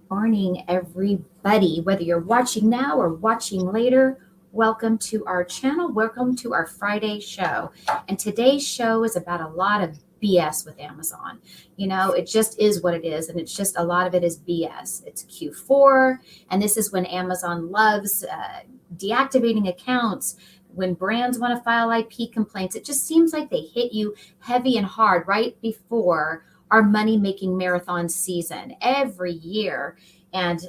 Morning, everybody. Whether you're watching now or watching later, welcome to our channel. Welcome to our Friday show. And today's show is about a lot of BS with Amazon. It just is what it is. And it's just a lot of it is BS. It's Q4. And this is when Amazon loves deactivating accounts. When brands want to file IP complaints, it just seems like they hit you heavy and hard right before our money making marathon season every year. And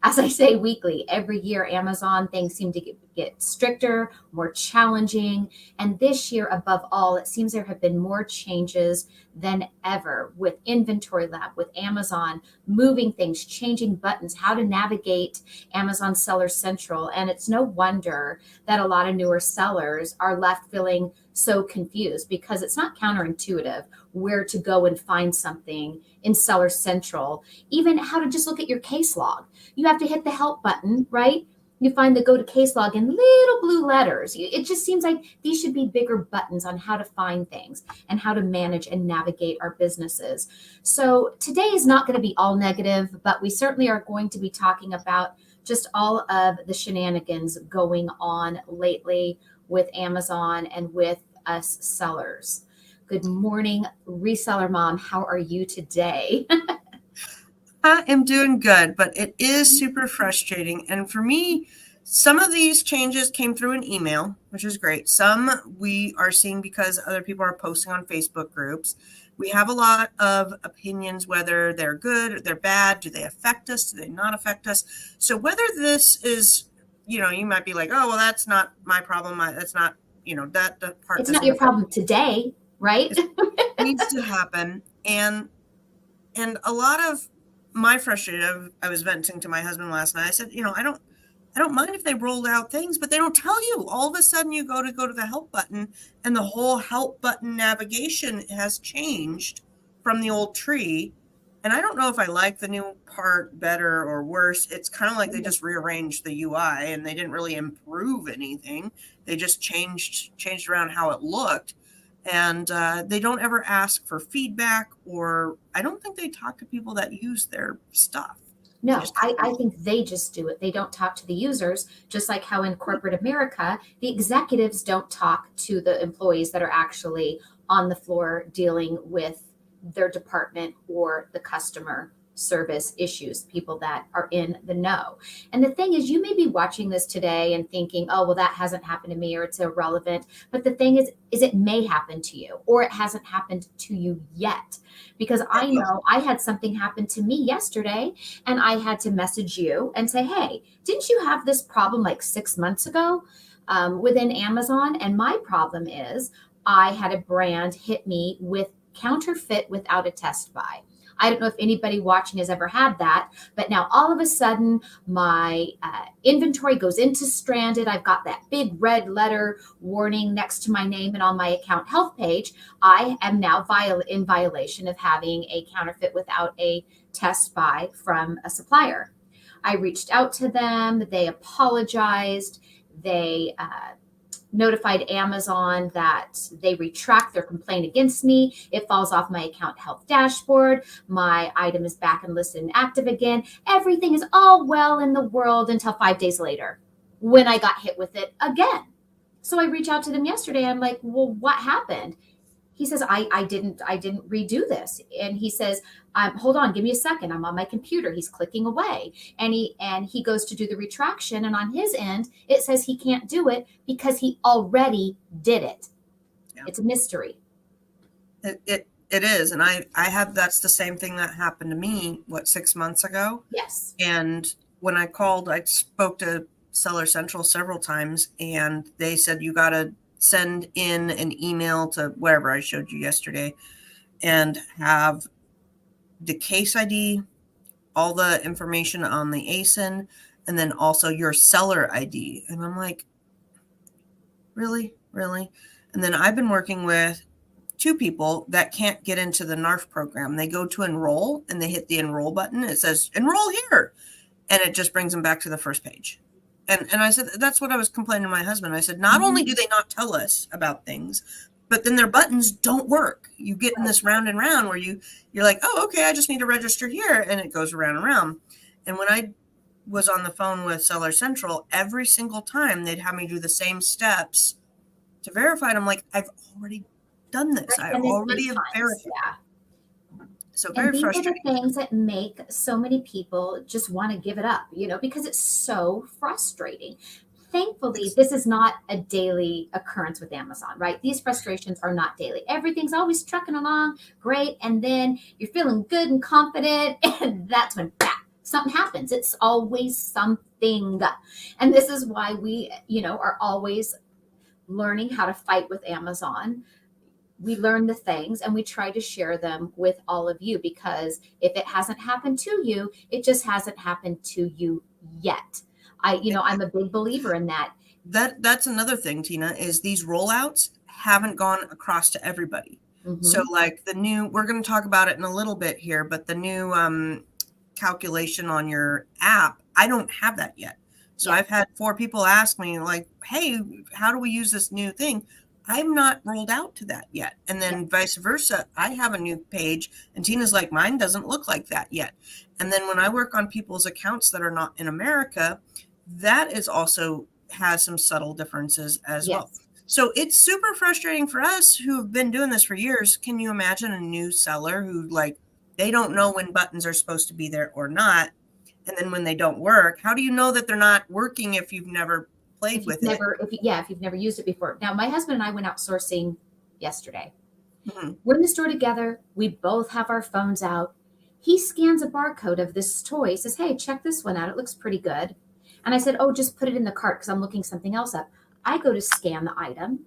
as I say weekly, every year Amazon things seem to get stricter, more challenging. And this year, above all, it seems there have been more changes than ever with Inventory Lab, with Amazon moving things, changing buttons, how to navigate Amazon Seller Central. And it's no wonder that a lot of newer sellers are left feeling so confused because it's not counterintuitive where to go and find something in Seller Central, even how to just look at your case log. You have to hit the help button, right? You find the go to case log in little blue letters. It just seems like these should be bigger buttons on how to find things and how to manage and navigate our businesses. So today is not going to be all negative, but we certainly are going to be talking about just all of the shenanigans going on lately with Amazon and with us sellers. Good morning, reseller mom. How are you today? I am doing good, but it is super frustrating. And for me, some of these changes came through an email, which is great. Some we are seeing because other people are posting on Facebook groups. We have a lot of opinions, whether they're good or they're bad. Do they affect us? Do they not affect us? So whether this is, you might be like, oh, well, that's not my problem. That's not, that part It's not doesn't your affect problem today, right? It needs to happen. And a lot of my frustration, I was venting to my husband last night. I said, I don't mind if they rolled out things, but they don't tell you. All of a sudden you go to the help button and the whole help button navigation has changed from the old tree. And I don't know if I like the new part better or worse. It's kind of like they just rearranged the UI and they didn't really improve anything. They just changed around how it looked. And they don't ever ask for feedback, or I don't think they talk to people that use their stuff. No, I think they just do it. They don't talk to the users, just like how in corporate America, the executives don't talk to the employees that are actually on the floor dealing with their department or the customer service issues, people that are in the know. And the thing is, you may be watching this today and thinking, oh, well, that hasn't happened to me or it's irrelevant. But the thing is it may happen to you or it hasn't happened to you yet. Because I know I had something happen to me yesterday and I had to message you and say, hey, didn't you have this problem like 6 months ago within Amazon? And my problem is I had a brand hit me with counterfeit without a test buy. I don't know if anybody watching has ever had that, but now all of a sudden my inventory goes into stranded. I've got that big red letter warning next to my name and on my account health page. I am now in violation of having a counterfeit without a test buy from a supplier. I reached out to them. They apologized. They notified Amazon that they retract their complaint against me. It falls off my account health dashboard. My item is back and listed and active again. Everything is all well in the world until 5 days later when I got hit with it again. So I reached out to them yesterday. I'm like, well, what happened? He says, I didn't redo this. And he says, hold on, give me a second. I'm on my computer. He's clicking away. And he goes to do the retraction. And on his end, it says he can't do it because he already did it. Yeah. It's a mystery. It is. And I had, that's the same thing that happened to me, 6 months ago? Yes. And when I called, I spoke to Seller Central several times and they said, you got to send in an email to wherever I showed you yesterday and have the case ID, all the information on the ASIN, and then also your seller ID. And I'm like, really? And then I've been working with 2 people that can't get into the NARF program. They go to enroll and they hit the enroll button. It says enroll here. And it just brings them back to the first page. And I said, that's what I was complaining to my husband. I said, not only do they not tell us about things, but then their buttons don't work. You get in this round and round where you're like, oh, okay, I just need to register here. And it goes around and around. And when I was on the phone with Seller Central, every single time they'd have me do the same steps to verify it. I'm like, I've already done this. I I've done this already 8 have times. verified. Yeah. So And very these are the frustrating. things that make so many people just want to give it up, because it's so frustrating. Thankfully, this is not a daily occurrence with Amazon, right? These frustrations are not daily. Everything's always trucking along great. And then you're feeling good and confident. And that's when something happens. It's always something. And this is why we, are always learning how to fight with Amazon. We learn the things and we try to share them with all of you, because if it hasn't happened to you, it just hasn't happened to you yet. I'm a big believer in that. That's another thing, Tina, is these rollouts haven't gone across to everybody. So Mm-hmm. like we're going to talk about it in a little bit here, but the new calculation on your app, I don't have that yet. So Yeah. I've had 4 people ask me like, hey, how do we use this new thing? I'm not rolled out to that yet. And Yeah. then vice versa, I have a new page and Tina's like, mine doesn't look like that yet. And then when I work on people's accounts that are not in America, that is also has some subtle differences as well. Yes. So it's super frustrating for us who have been doing this for years. Can you imagine a new seller who like they don't know when buttons are supposed to be there or not? And then when they don't work, how do you know that they're not working if you've never played If you've with it? never, if you've never used it before. Now, my husband and I went out sourcing yesterday. Mm-hmm. We're in the store together. We both have our phones out. He scans a barcode of this toy, says, hey, check this one out. It looks pretty good. And I said, oh, just put it in the cart because I'm looking something else up. I go to scan the item.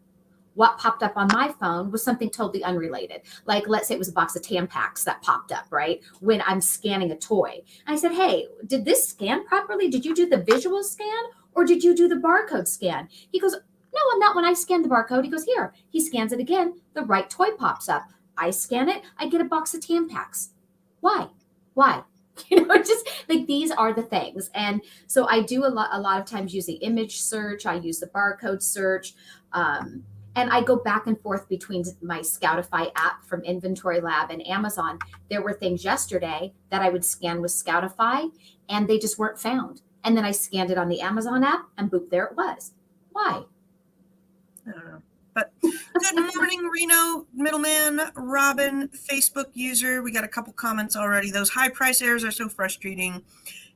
What popped up on my phone was something totally unrelated. Like, let's say it was a box of Tampax that popped up, right? When I'm scanning a toy. And I said, hey, did this scan properly? Did you do the visual scan or did you do the barcode scan? He goes, no, on that one, I scanned the barcode. He goes, here. He scans it again. The right toy pops up. I scan it. I get a box of Tampax. Why? Why? Just like these are the things. And so I do a lot of times use the image search. I use the barcode search. And I go back and forth between my Scoutify app from Inventory Lab and Amazon. There were things yesterday that I would scan with Scoutify and they just weren't found. And then I scanned it on the Amazon app and boop, there it was. Why? I don't know. But good morning, Reno, middleman, Robin, Facebook user. We got a couple comments already. Those high price errors are so frustrating.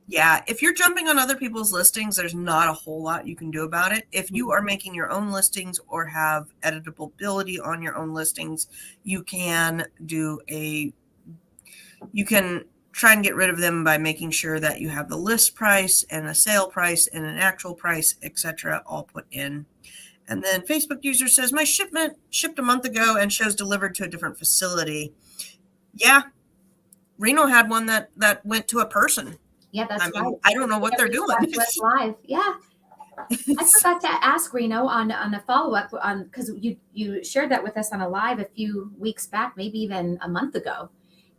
Yeah, if you're jumping on other people's listings, there's not a whole lot you can do about it. If you are making your own listings or have editability on your own listings, you can try and get rid of them by making sure that you have the list price and a sale price and an actual price, etc., all put in. And then Facebook user says, my shipment shipped a month ago and shows delivered to a different facility. Yeah, Reno had one that went to a person. Yeah, that's right. I don't know what they're doing. Live. Yeah. I forgot to ask Reno on a follow up on because you shared that with us on a live a few weeks back, maybe even a month ago.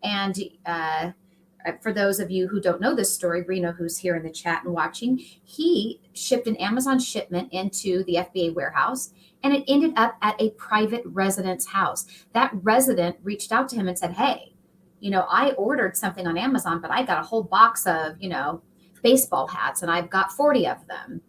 And for those of you who don't know this story, Reno, who's here in the chat and watching, he shipped an Amazon shipment into the FBA warehouse and it ended up at a private resident's house. That resident reached out to him and said, hey, I ordered something on Amazon, but I got a whole box of, baseball hats and I've got 40 of them.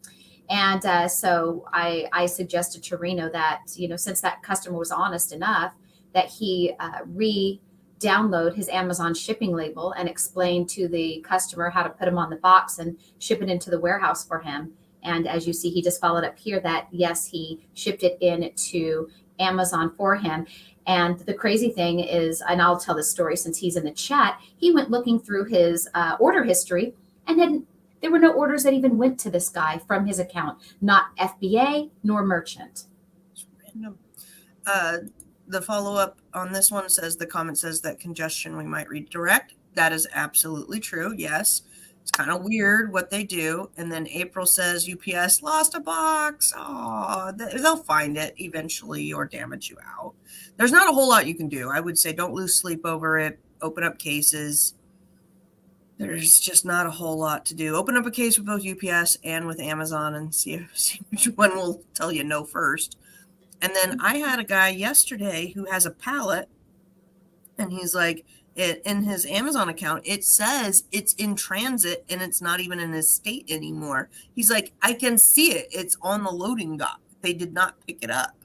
And so I suggested to Reno that, since that customer was honest enough, that he re-download his Amazon shipping label and explain to the customer how to put them on the box and ship it into the warehouse for him. And as you see, he just followed up here that, yes, he shipped it in to Amazon for him. And the crazy thing is, and I'll tell this story since he's in the chat, he went looking through his order history and then there were no orders that even went to this guy from his account, not FBA nor merchant. It's random. The follow-up on this one says, the comment says that congestion we might redirect. That is absolutely true. Yes. It's kind of weird what they do. And then April says UPS lost a box. Oh, they'll find it eventually or damage you out. There's not a whole lot you can do. I would say don't lose sleep over it. Open up cases. There's just not a whole lot to do. Open up a case with both UPS and with Amazon and see which one will tell you no first. And then I had a guy yesterday who has a pallet and he's like, in his Amazon account, it says it's in transit and it's not even in his state anymore. He's like, I can see it. It's on the loading dock. They did not pick it up,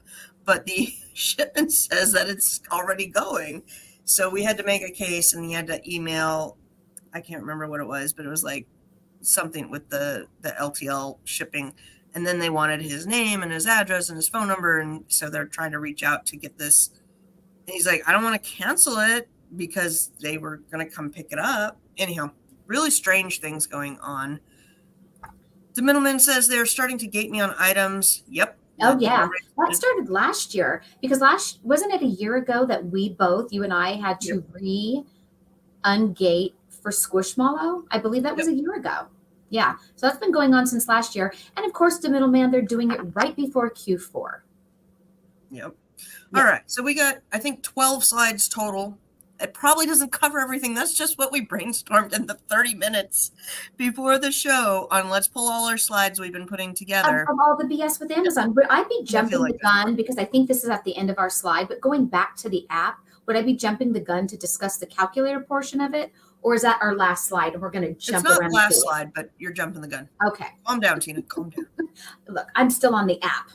but the shipment says that it's already going. So we had to make a case, and he had to email, I can't remember what it was, but it was like something with the LTL shipping. And then they wanted his name and his address and his phone number. And so they're trying to reach out to get this. And he's like, I don't want to cancel it because they were going to come pick it up. Anyhow, really strange things going on. The middleman says they're starting to gate me on items. Yep. Oh yeah, that started last year, because wasn't it a year ago that we both, you and I, had to ungate for Squishmallow? I believe that was a year ago. Yeah, so that's been going on since last year. And of course, the middleman, they're doing it right before Q4. Yep. All right, so we got, I think, 12 slides total. It probably doesn't cover everything. That's just what we brainstormed in the 30 minutes before the show on Let's Pull All Our Slides we've been putting together. Of all the BS with Amazon. But I'd be jumping the gun, because I think this is at the end of our slide, but going back to the app, would I be jumping the gun to discuss the calculator portion of it? Or is that our last slide and we're going to jump around? It's not last slide, but you're jumping the gun. Okay. Calm down, Tina. Calm down. Look, I'm still on the app.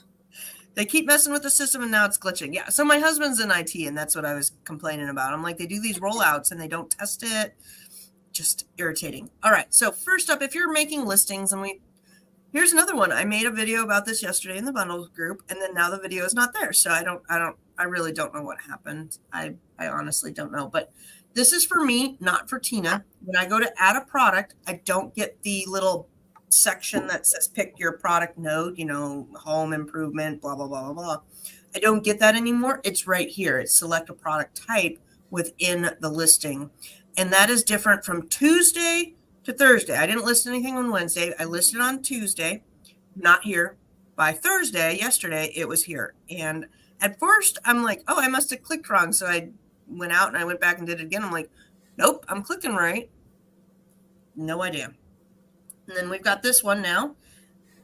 They keep messing with the system and now it's glitching. Yeah. So my husband's in IT and that's what I was complaining about. I'm like, they do these rollouts and they don't test it. Just irritating. All right. So first up, if you're making listings, and here's another one. I made a video about this yesterday in the bundles group, and then now the video is not there. So I really don't know what happened. I honestly don't know, but this is for me, not for Tina. When I go to add a product, I don't get the little section that says pick your product node, home improvement, blah, blah, blah, blah, blah. I don't get that anymore. It's right here. It's select a product type within the listing. And that is different from Tuesday to Thursday. I didn't list anything on Wednesday. I listed on Tuesday, not here. By Thursday, yesterday, it was here. And at first I'm like, oh, I must have clicked wrong. So I went out and I went back and did it again. I'm like, nope, I'm clicking right. No idea. And then we've got this one now,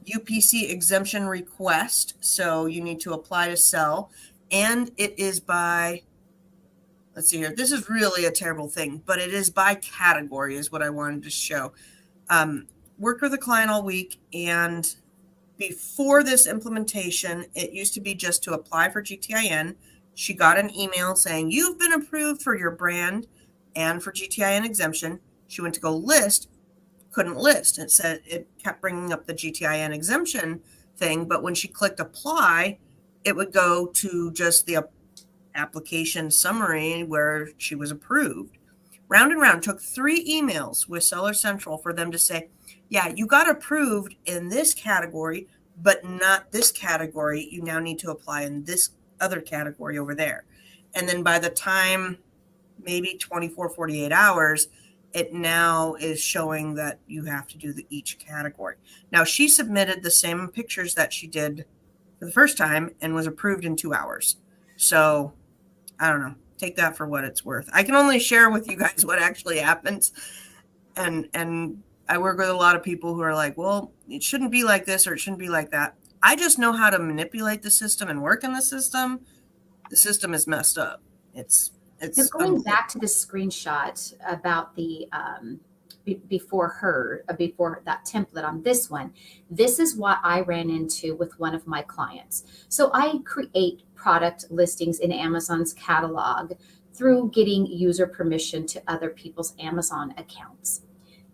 UPC exemption request. So you need to apply to sell. And it is by, let's see here. This is really a terrible thing, but it is by category is what I wanted to show. Worked with a client all week, and before this implementation, it used to be just to apply for GTIN. She got an email saying, you've been approved for your brand and for GTIN exemption. She went to go list, couldn't list. It said it kept bringing up the GTIN exemption thing, but when she clicked apply, it would go to just the application summary where she was approved. Round and round, took 3 emails with Seller Central for them to say, yeah, you got approved in this category, but not this category. You now need to apply in this other category over there. And then by the time maybe 24, 48 hours, it now is showing that you have to do each category. Now, she submitted the same pictures that she did for the first time and was approved in 2 hours. So I don't know. Take that for what it's worth. I can only share with you guys what actually happens. And I work with a lot of people who are like, well, it shouldn't be like this or it shouldn't be like that. I just know how to manipulate the system and work in the system. The system is messed up. It's going back to the screenshot about the before that template on this one. This is what I ran into with one of my clients. So I create product listings in Amazon's catalog through getting user permission to other people's Amazon accounts.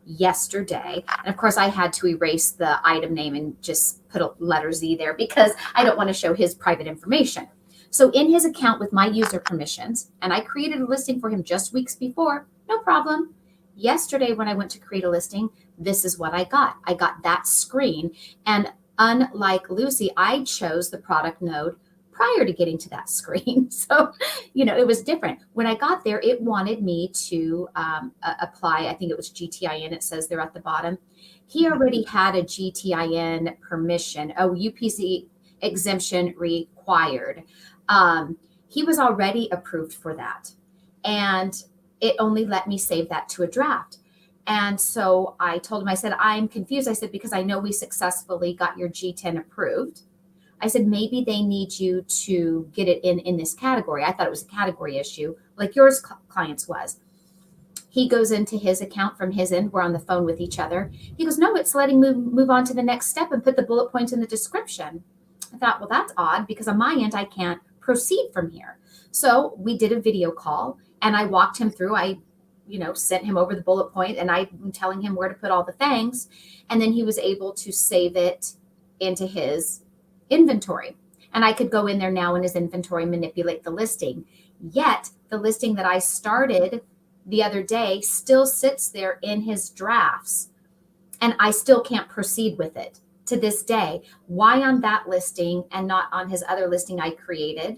Yesterday, and of course I had to erase the item name and just put a letter Z there because I don't want to show his private information. So in his account with my user permissions, and I created a listing for him just weeks before, no problem. Yesterday, when I went to create a listing, this is what I got. I got that screen. And unlike Lucy, I chose the product node prior to getting to that screen. So, it was different. When I got there, it wanted me to apply. I think it was GTIN. It says there at the bottom. He already had a GTIN permission. Oh, UPC exemption required. He was already approved for that. And it only let me save that to a draft. And so I told him, I said, I'm confused. I said, because I know we successfully got your G10 approved. I said, maybe they need you to get it in this category. I thought it was a category issue, like yours clients was. He goes into his account from his end. We're on the phone with each other. He goes, no, it's letting me move on to the next step and put the bullet points in the description. I thought, well, that's odd because on my end, I can't proceed from here. So we did a video call and I walked him through. I, sent him over the bullet point and I'm telling him where to put all the things. And then he was able to save it into his inventory. And I could go in there now in his inventory, manipulate the listing. Yet the listing that I started the other day still sits there in his drafts and I still can't proceed with it to this day. Why on that listing and not on his other listing I created?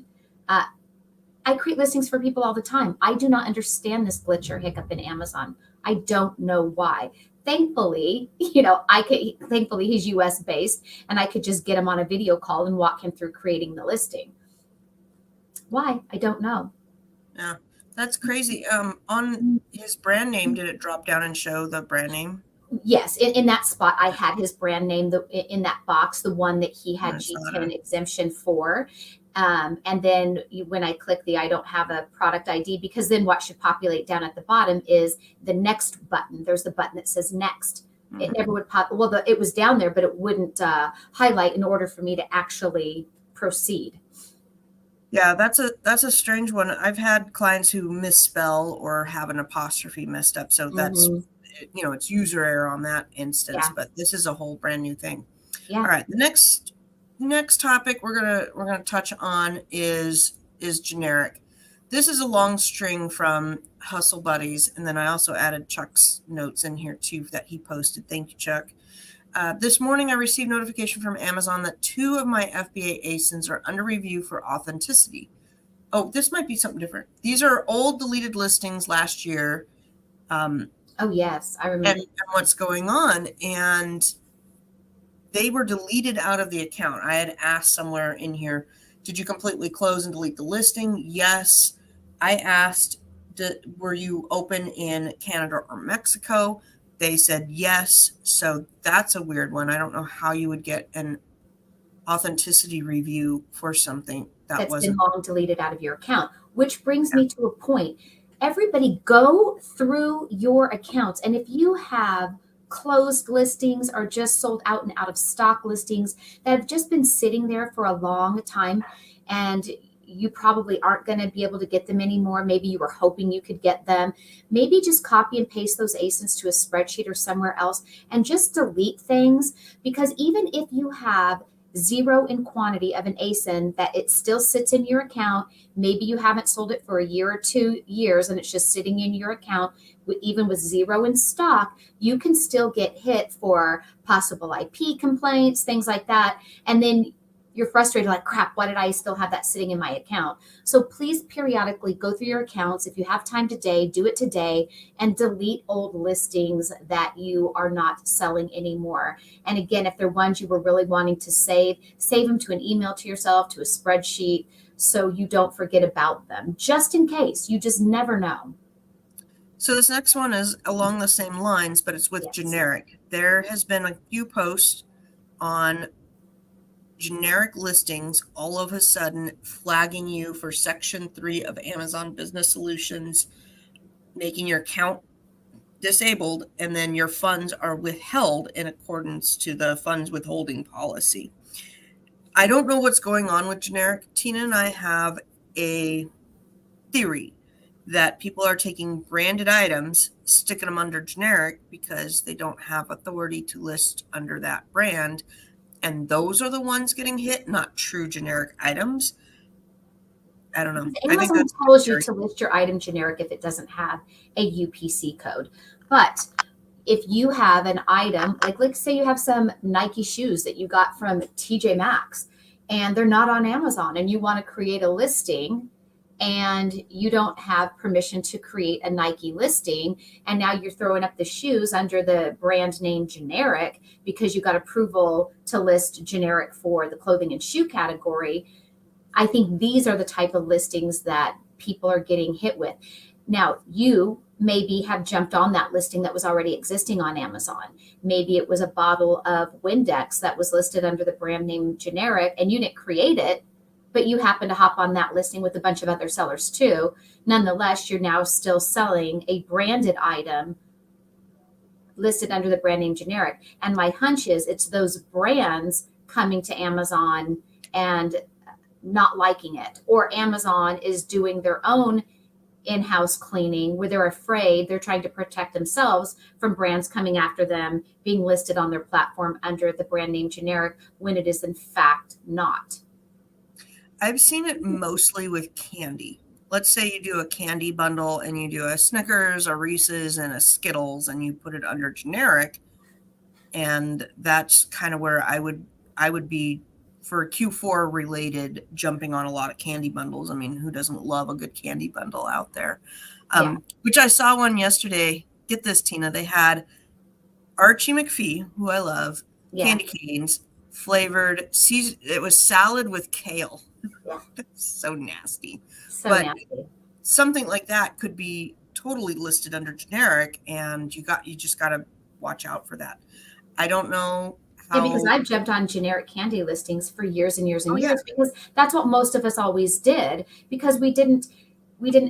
I create listings for people all the time. I do not understand this glitch or hiccup in Amazon. I don't know why. Thankfully, thankfully he's US based and I could just get him on a video call and walk him through creating the listing. Why? I don't know. Yeah, that's crazy. On his brand name, did it drop down and show the brand name? Yes, in that spot, I had his brand name in that box, the one that he had I saw G10 that. exemption for. And then when I click the I don't have a product ID, because then what should populate down at the bottom is the next button. There's the button that says next. It never would pop. Well, it was down there, but it wouldn't highlight in order for me to actually proceed. Yeah, that's a strange one. I've had clients who misspell or have an apostrophe messed up. So that's, it's user error on that instance, Yeah. but this is a whole brand new thing. Yeah. All right. The next topic we're gonna touch on is generic. This is a long string from Hustle Buddies, and then I also added Chuck's notes in here too that he posted. Thank you, Chuck. This morning, I received notification from Amazon that 2 of my FBA ASINs are under review for authenticity. Oh, this might be something different. These are old deleted listings last year. Oh, yes, I remember. And what's going on. And they were deleted out of the account. I had asked somewhere in here, did you completely close and delete the listing? Yes. I asked, were you open in Canada or Mexico? They said yes. So that's a weird one. I don't know how you would get an authenticity review for something that's wasn't been long deleted out of your account, which brings me to a point. Everybody go through your accounts. And if you have closed listings or just sold out and out of stock listings that have just been sitting there for a long time and you probably aren't going to be able to get them anymore. Maybe you were hoping you could get them. Maybe just copy and paste those ASINs to a spreadsheet or somewhere else and just delete things. Because even if you have 0 in quantity of an ASIN that it still sits in your account, maybe you haven't sold it for a year or 2 years and it's just sitting in your account, even with 0 in stock, you can still get hit for possible IP complaints, things like that. And then you're frustrated, like, crap, why did I still have that sitting in my account? So please periodically go through your accounts. If you have time today, do it today and delete old listings that you are not selling anymore. And again, if they're ones you were really wanting to save them to an email to yourself, to a spreadsheet, so you don't forget about them, just in case. You just never know. So this next one is along the same lines, but it's with generic. There has been a few posts on generic listings all of a sudden flagging you for Section 3 of Amazon Business Solutions, making your account disabled, and then your funds are withheld in accordance to the funds withholding policy. I don't know what's going on with generic. Tina and I have a theory that people are taking branded items, sticking them under generic because they don't have authority to list under that brand. And those are the ones getting hit, not true generic items. I don't know. Amazon tells you to list your item generic if it doesn't have a UPC code. But if you have an item, like say you have some Nike shoes that you got from TJ Maxx and they're not on Amazon and you want to create a listing and you don't have permission to create a Nike listing, and now you're throwing up the shoes under the brand name generic because you got approval to list generic for the clothing and shoe category, I think these are the type of listings that people are getting hit with. Now, you maybe have jumped on that listing that was already existing on Amazon. Maybe it was a bottle of Windex that was listed under the brand name generic and you didn't create it, but you happen to hop on that listing with a bunch of other sellers too. Nonetheless, you're now still selling a branded item listed under the brand name generic. And my hunch is it's those brands coming to Amazon and not liking it, or Amazon is doing their own in-house cleaning where they're afraid, they're trying to protect themselves from brands coming after them being listed on their platform under the brand name generic when it is in fact not. I've seen it mostly with candy. Let's say you do a candy bundle and you do a Snickers, a Reese's, and a Skittles, and you put it under generic. And that's kind of where I would be for Q4 related, jumping on a lot of candy bundles. I mean, who doesn't love a good candy bundle out there? Yeah. Which I saw one yesterday. Get this, Tina. They had Archie McPhee, who I love, Yeah. candy canes, flavored. It was salad with kale. Yeah. So nasty. So But nasty. something like that could be totally listed under generic, and you just got to watch out for that. I don't know Yeah, how. because I've jumped on generic candy listings for years and years and Oh, yeah. years, because that's what most of us always did, because we didn't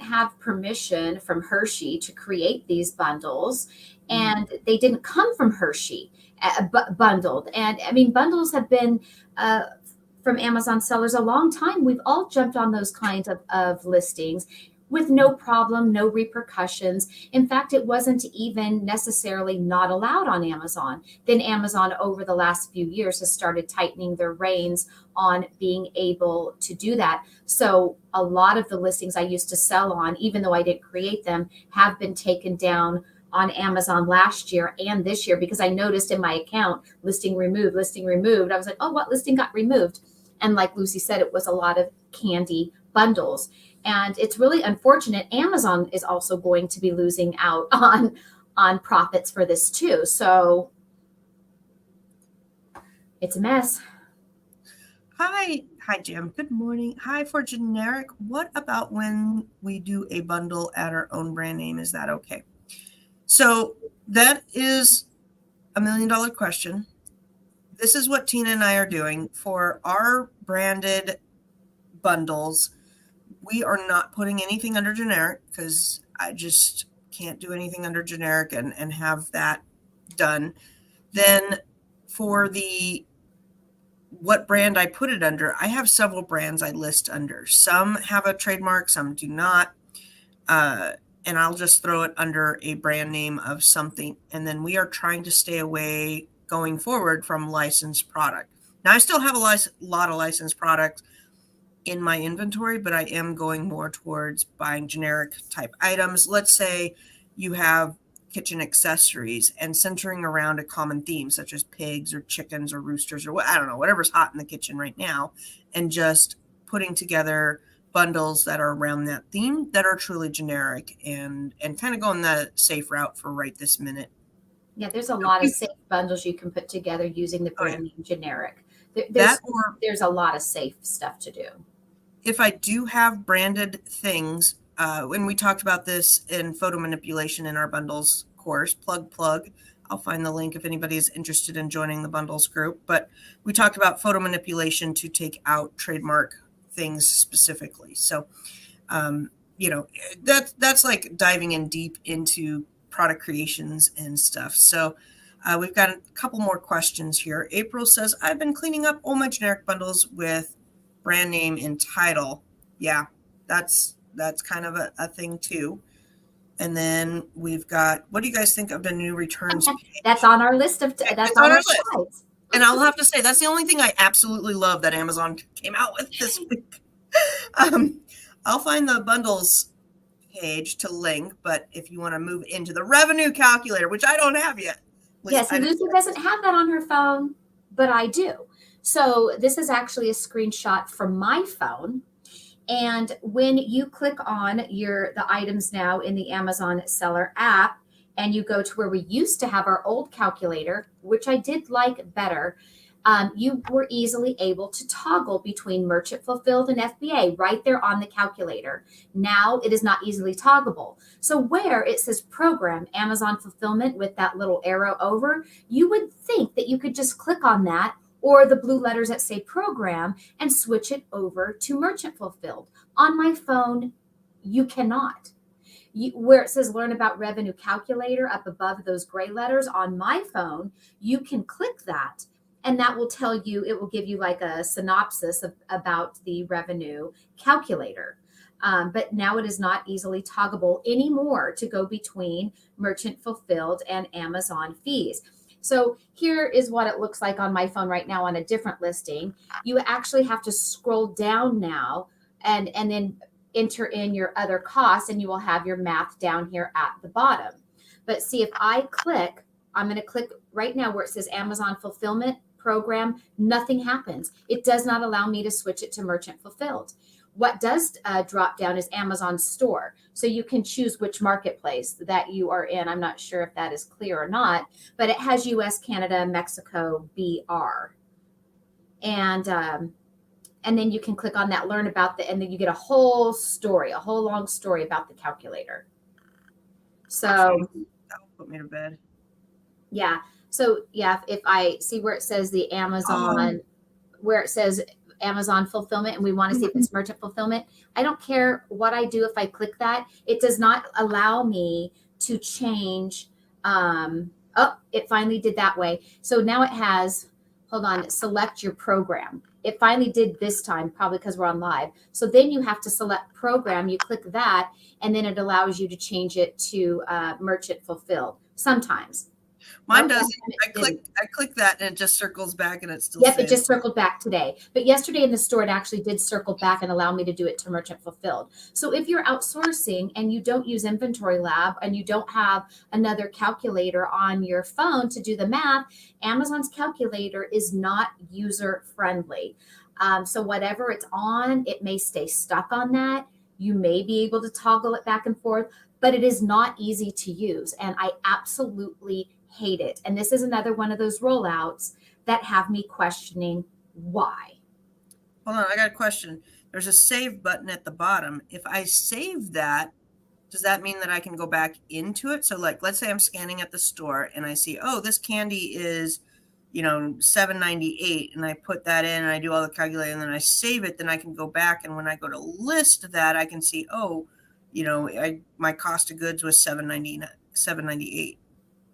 have permission from Hershey to create these bundles, and they didn't come from Hershey bundled. And I mean, bundles have been from Amazon sellers a long time. We've all jumped on those kinds of listings with no problem, no repercussions. In fact, it wasn't even necessarily not allowed on Amazon. Then Amazon over the last few years has started tightening their reins on being able to do that. So a lot of the listings I used to sell on, even though I didn't create them, have been taken down on Amazon last year and this year, because I noticed in my account, listing removed, listing removed. I was like, oh, what listing got removed? And like Lucy said, it was a lot of candy bundles. And it's really unfortunate. Amazon is also going to be losing out on profits for this too. So it's a mess. Hi, Jim. Good morning. Hi, for generic. What about when we do a bundle at our own brand name? Is that okay? So that is $1 million question. This is what Tina and I are doing for our branded bundles. We are not putting anything under generic because I just can't do anything under generic and have that done. Then for what brand I put it under, I have several brands I list under. Some have a trademark, some do not. And I'll just throw it under a brand name of something. And then we are trying to stay away going forward from licensed product. Now, I still have a lot of licensed products in my inventory, but I am going more towards buying generic type items. Let's say you have kitchen accessories and centering around a common theme, such as pigs or chickens or roosters or I don't know, whatever's hot in the kitchen right now, and just putting together bundles that are around that theme that are truly generic and kind of going the safe route for right this minute. Yeah, there's a lot of safe bundles you can put together using the brand name generic. There's a lot of safe stuff to do. If I do have branded things, when we talked about this in photo manipulation in our bundles course, plug. I'll find the link if anybody is interested in joining the bundles group. But we talked about photo manipulation to take out trademark things specifically. So, that's like diving in deep into product creations and stuff. So we've got a couple more questions here. April says, I've been cleaning up all my generic bundles with brand name and title. Yeah, that's kind of a thing too. And then we've got, what do you guys think of the new returns page? That's on our list of that's on our list. Slides. And I'll have to say, that's the only thing I absolutely love that Amazon came out with this week. I'll find the bundles page to link, but if you want to move into the revenue calculator, which I don't have yet. Yes, and Lucy doesn't have that on her phone, but I do. So this is actually a screenshot from my phone. And when you click on the items now in the Amazon seller app, and you go to where we used to have our old calculator, which I did like better, you were easily able to toggle between merchant fulfilled and FBA right there on the calculator. Now it is not easily toggleable. So where it says program Amazon fulfillment with that little arrow over, you would think that you could just click on that, or the blue letters that say program and switch it over to merchant fulfilled. On my phone, you cannot. Where it says learn about revenue calculator up above those gray letters on my phone, you can click that and that will tell you, it will give you like a synopsis about the revenue calculator. But now it is not easily toggable anymore to go between merchant fulfilled and Amazon fees. So here is what it looks like on my phone right now on a different listing. You actually have to scroll down now and then enter in your other costs, and you will have your math down here at the bottom. But see, if I click, I'm going to click right now where it says Amazon fulfillment program, nothing happens. It does not allow me to switch it to merchant fulfilled. What does drop down is Amazon store. So you can choose which marketplace that you are in. I'm not sure if that is clear or not, but it has US, Canada, Mexico, BR. And then you can click on that, learn about and then you get a whole story, a whole long story about the calculator. So that'll put me to bed. Yeah. So yeah, if I see where it says the Amazon, where it says Amazon fulfillment, and we want to see if it's merchant fulfillment, I don't care what I do. If I click that, it does not allow me to change. Oh, it finally did that way. So now it has, hold on, select your program. It finally did this time, probably because we're on live. So then you have to select program. You click that, and then it allows you to change it to merchant fulfilled sometimes. Mine doesn't. I click that and it just circles back and it still Yep, it just circled back today. But yesterday in the store, it actually did circle back and allow me to do it to merchant fulfilled. So if you're outsourcing and you don't use Inventory Lab and you don't have another calculator on your phone to do the math, Amazon's calculator is not user friendly. So whatever it's on, it may stay stuck on that. You may be able to toggle it back and forth, but it is not easy to use. And I absolutely hate it. And this is another one of those rollouts that have me questioning why. Hold on, I got a question. There's a save button at the bottom. If I save that, does that mean that I can go back into it? So like, let's say I'm scanning at the store and I see, oh, this candy is, $7.98, and I put that in and I do all the calculating and then I save it, then I can go back, and when I go to list that, I can see, oh, my cost of goods was $7.98.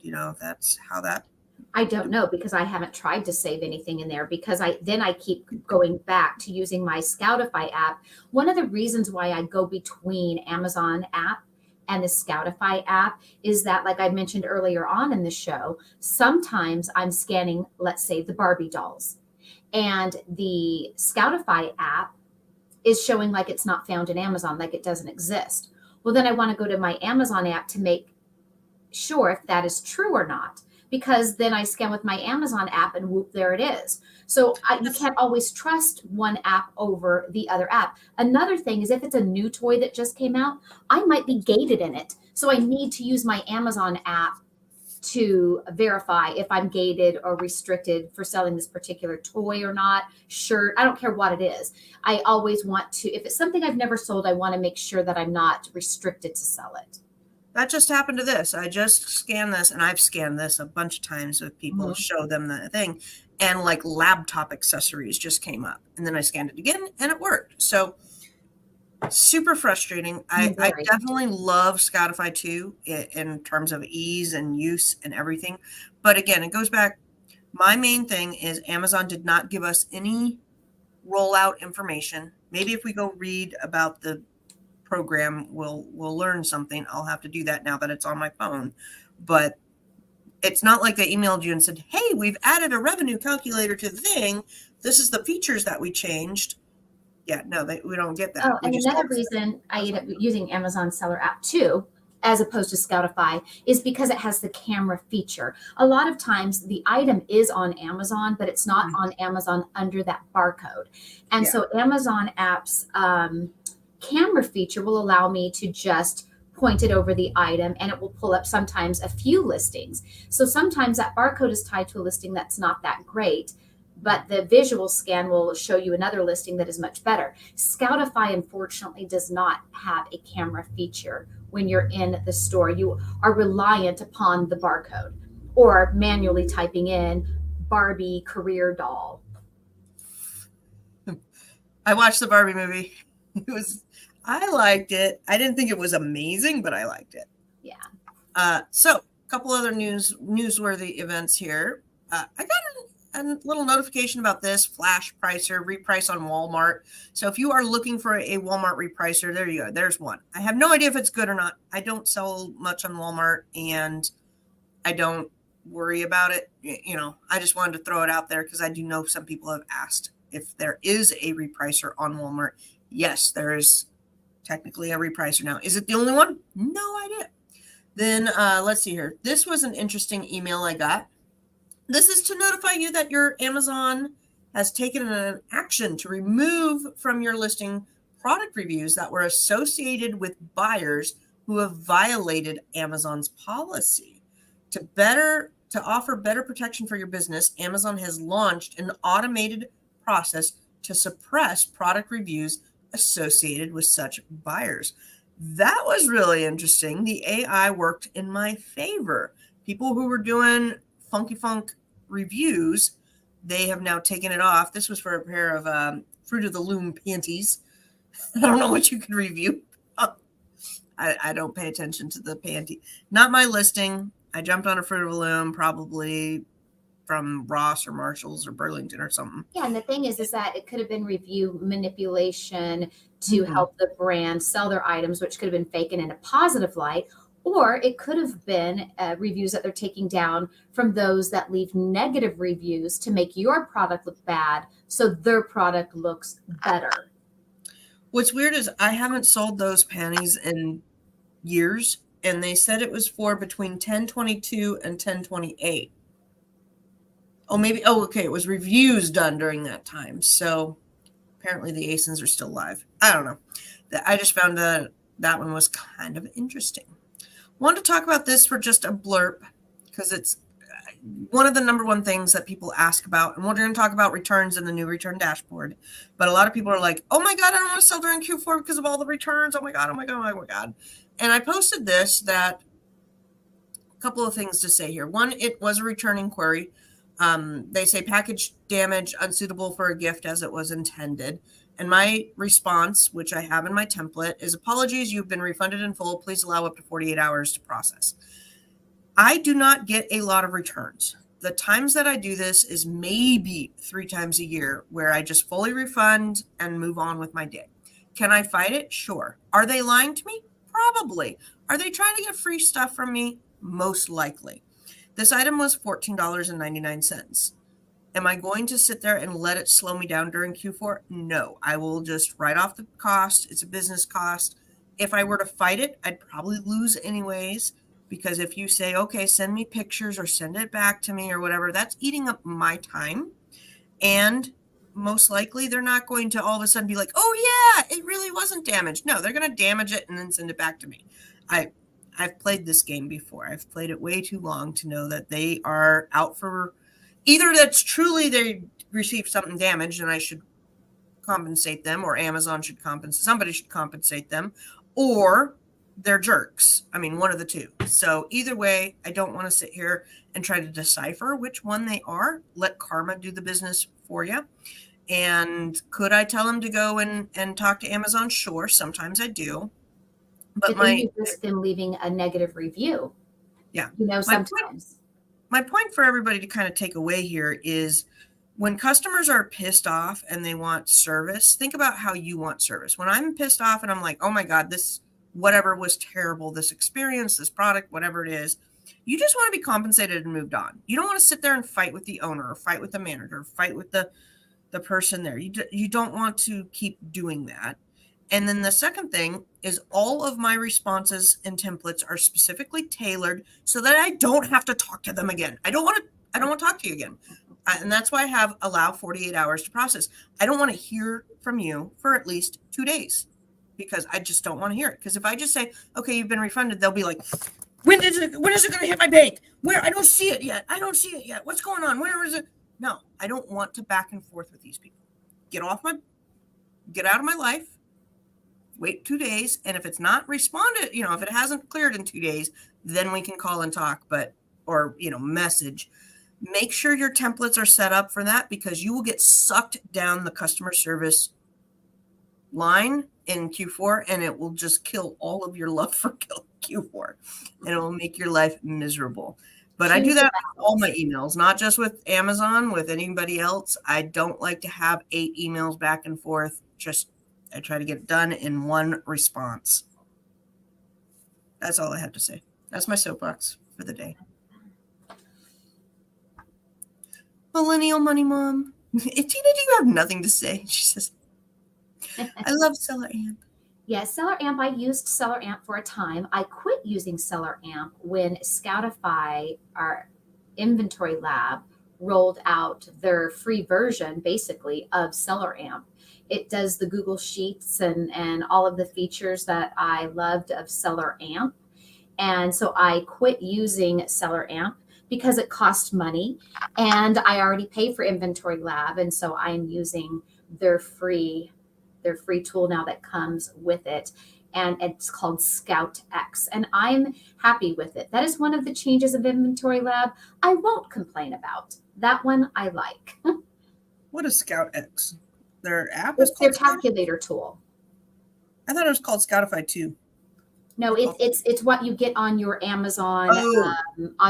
If that's how that. I don't know, because I haven't tried to save anything in there, because I keep going back to using my Scoutify app. One of the reasons why I go between Amazon app and the Scoutify app is that, like I mentioned earlier on in the show, sometimes I'm scanning, let's say, the Barbie dolls, and the Scoutify app is showing like it's not found in Amazon, like it doesn't exist. Well, then I want to go to my Amazon app to make sure if that is true or not, because then I scan with my Amazon app and whoop, there it is. So you can't always trust one app over the other app. Another thing is, if it's a new toy that just came out, I might be gated in it. So I need to use my Amazon app to verify if I'm gated or restricted for selling this particular toy or not, shirt. I don't care what it is. I always want to, if it's something I've never sold, I want to make sure that I'm not restricted to sell it. That just happened to this. I just scanned this, and I've scanned this a bunch of times with people, show them the thing, and like laptop accessories just came up, and then I scanned it again and it worked. So super frustrating. I definitely love Scoutify too, in terms of ease and use and everything. But again, it goes back. My main thing is Amazon did not give us any rollout information. Maybe if we go read about the program, we'll learn something. I'll have to do that now that it's on my phone. But it's not like they emailed you and said, hey, we've added a revenue calculator to the thing. This is the features that we changed. Yeah, no, we don't get that. Oh, and another reason I end up using Amazon Seller app too, as opposed to Scoutify, is because it has the camera feature. A lot of times the item is on Amazon, but it's not on Amazon under that barcode. And so Amazon apps camera feature will allow me to just point it over the item, and it will pull up sometimes a few listings. So sometimes that barcode is tied to a listing that's not that great, but the visual scan will show you another listing that is much better. Scoutify, unfortunately, does not have a camera feature when you're in the store. You are reliant upon the barcode or manually typing in Barbie career doll. I watched the Barbie movie. I liked it. I didn't think it was amazing, but I liked it. Yeah. So a couple other newsworthy events here. I got a little notification about this flash pricer reprice on Walmart. So if you are looking for a Walmart repricer, there you go. There's one. I have no idea if it's good or not. I don't sell much on Walmart and I don't worry about it. I just wanted to throw it out there because I do know some people have asked if there is a repricer on Walmart. Yes, there is technically a repricer now. Is it the only one? No idea. Then let's see here. This was an interesting email I got. This is to notify you that your Amazon has taken an action to remove from your listing product reviews that were associated with buyers who have violated Amazon's policy. To offer better protection for your business, Amazon has launched an automated process to suppress product reviews associated with such buyers. That was really interesting. The AI worked in my favor. People who were doing funky funk reviews, they have now taken it off. This was for a pair of Fruit of the Loom panties. I don't know what you could review. I don't pay attention to the panty. Not my listing. I jumped on a Fruit of the Loom probably from Ross or Marshalls or Burlington or something. Yeah, and the thing is that it could have been review manipulation to help the brand sell their items, which could have been taken in a positive light, or it could have been reviews that they're taking down from those that leave negative reviews to make your product look bad, so their product looks better. What's weird is I haven't sold those panties in years, and they said it was for between 1022 and 1028. Okay, it was reviews done during that time. So apparently the ASINs are still live. I don't know. I just found that one was kind of interesting. Wanted to talk about this for just a blurb because it's one of the number one things that people ask about. And we're going to talk about returns in the new return dashboard. But a lot of people are like, oh my God, I don't want to sell during Q4 because of all the returns. Oh my God, oh my God, oh my God. And I posted this that a couple of things to say here. One, it was a return inquiry. They say package damage, unsuitable for a gift as it was intended. And my response, which I have in my template, is apologies, you've been refunded in full. Please allow up to 48 hours to process. I do not get a lot of returns. The times that I do this is maybe 3 times a year where I just fully refund and move on with my day. Can I fight it? Sure. Are they lying to me? Probably. Are they trying to get free stuff from me? Most likely. This item was $14.99. Am I going to sit there and let it slow me down during Q4? No, I will just write off the cost. It's a business cost. If I were to fight it, I'd probably lose anyways, because if you say, okay, send me pictures or send it back to me or whatever, that's eating up my time. And most likely they're not going to all of a sudden be like, oh yeah, it really wasn't damaged. No, they're going to damage it and then send it back to me. I've played this game before. I've played it way too long to know that they are out for either that's truly they received something damaged and I should compensate them, or Amazon should compensate, somebody should compensate them, or they're jerks. I mean, one of the two. So either way, I don't want to sit here and try to decipher which one they are. Let karma do the business for you. And could I tell them to go and talk to Amazon? Sure. Sometimes I do. But you risk them leaving a negative review. Yeah. Sometimes. My point for everybody to kind of take away here is when customers are pissed off and they want service, think about how you want service. When I'm pissed off and I'm like, oh my God, this whatever was terrible, this experience, this product, whatever it is, you just want to be compensated and moved on. You don't want to sit there and fight with the owner or fight with the manager or fight with the person there. You don't want to keep doing that. And then the second thing is all of my responses and templates are specifically tailored so that I don't have to talk to them again. I don't want to talk to you again. And that's why I have allow 48 hours to process. I don't want to hear from you for at least 2 days because I just don't want to hear it. Because if I just say, okay, you've been refunded, they'll be like, when is it going to hit my bank? Where? I don't see it yet. What's going on? Where is it? No, I don't want to back and forth with these people. Get out of my life. Wait 2 days. And if it's not responded, if it hasn't cleared in 2 days, then we can call and talk, or message. Make sure your templates are set up for that, because you will get sucked down the customer service line in Q4, and it will just kill all of your love for Q4, and it will make your life miserable. But I do that with all my emails, not just with Amazon, with anybody else. I don't like to have 8 emails back and forth. I try to get it done in one response. That's all I have to say. That's my soapbox for the day. Millennial Money Mom. Tina, do you have nothing to say? She says, I love Seller Amp. Yes, Seller Amp. I used Seller Amp for a time. I quit using Seller Amp when Scoutify, our inventory lab, rolled out their free version, basically, of Seller Amp. It does the Google Sheets and all of the features that I loved of Seller Amp. And so I quit using Seller Amp because it cost money, and I already pay for Inventory Lab, and so I'm using their free tool now that comes with it, and it's called Scout X, and I'm happy with it. That is one of the changes of Inventory Lab I won't complain about. That one I like. What is Scout X? Their app is It's their called calculator tool. I thought it was called Scoutify too. No, it's what you get on your Amazon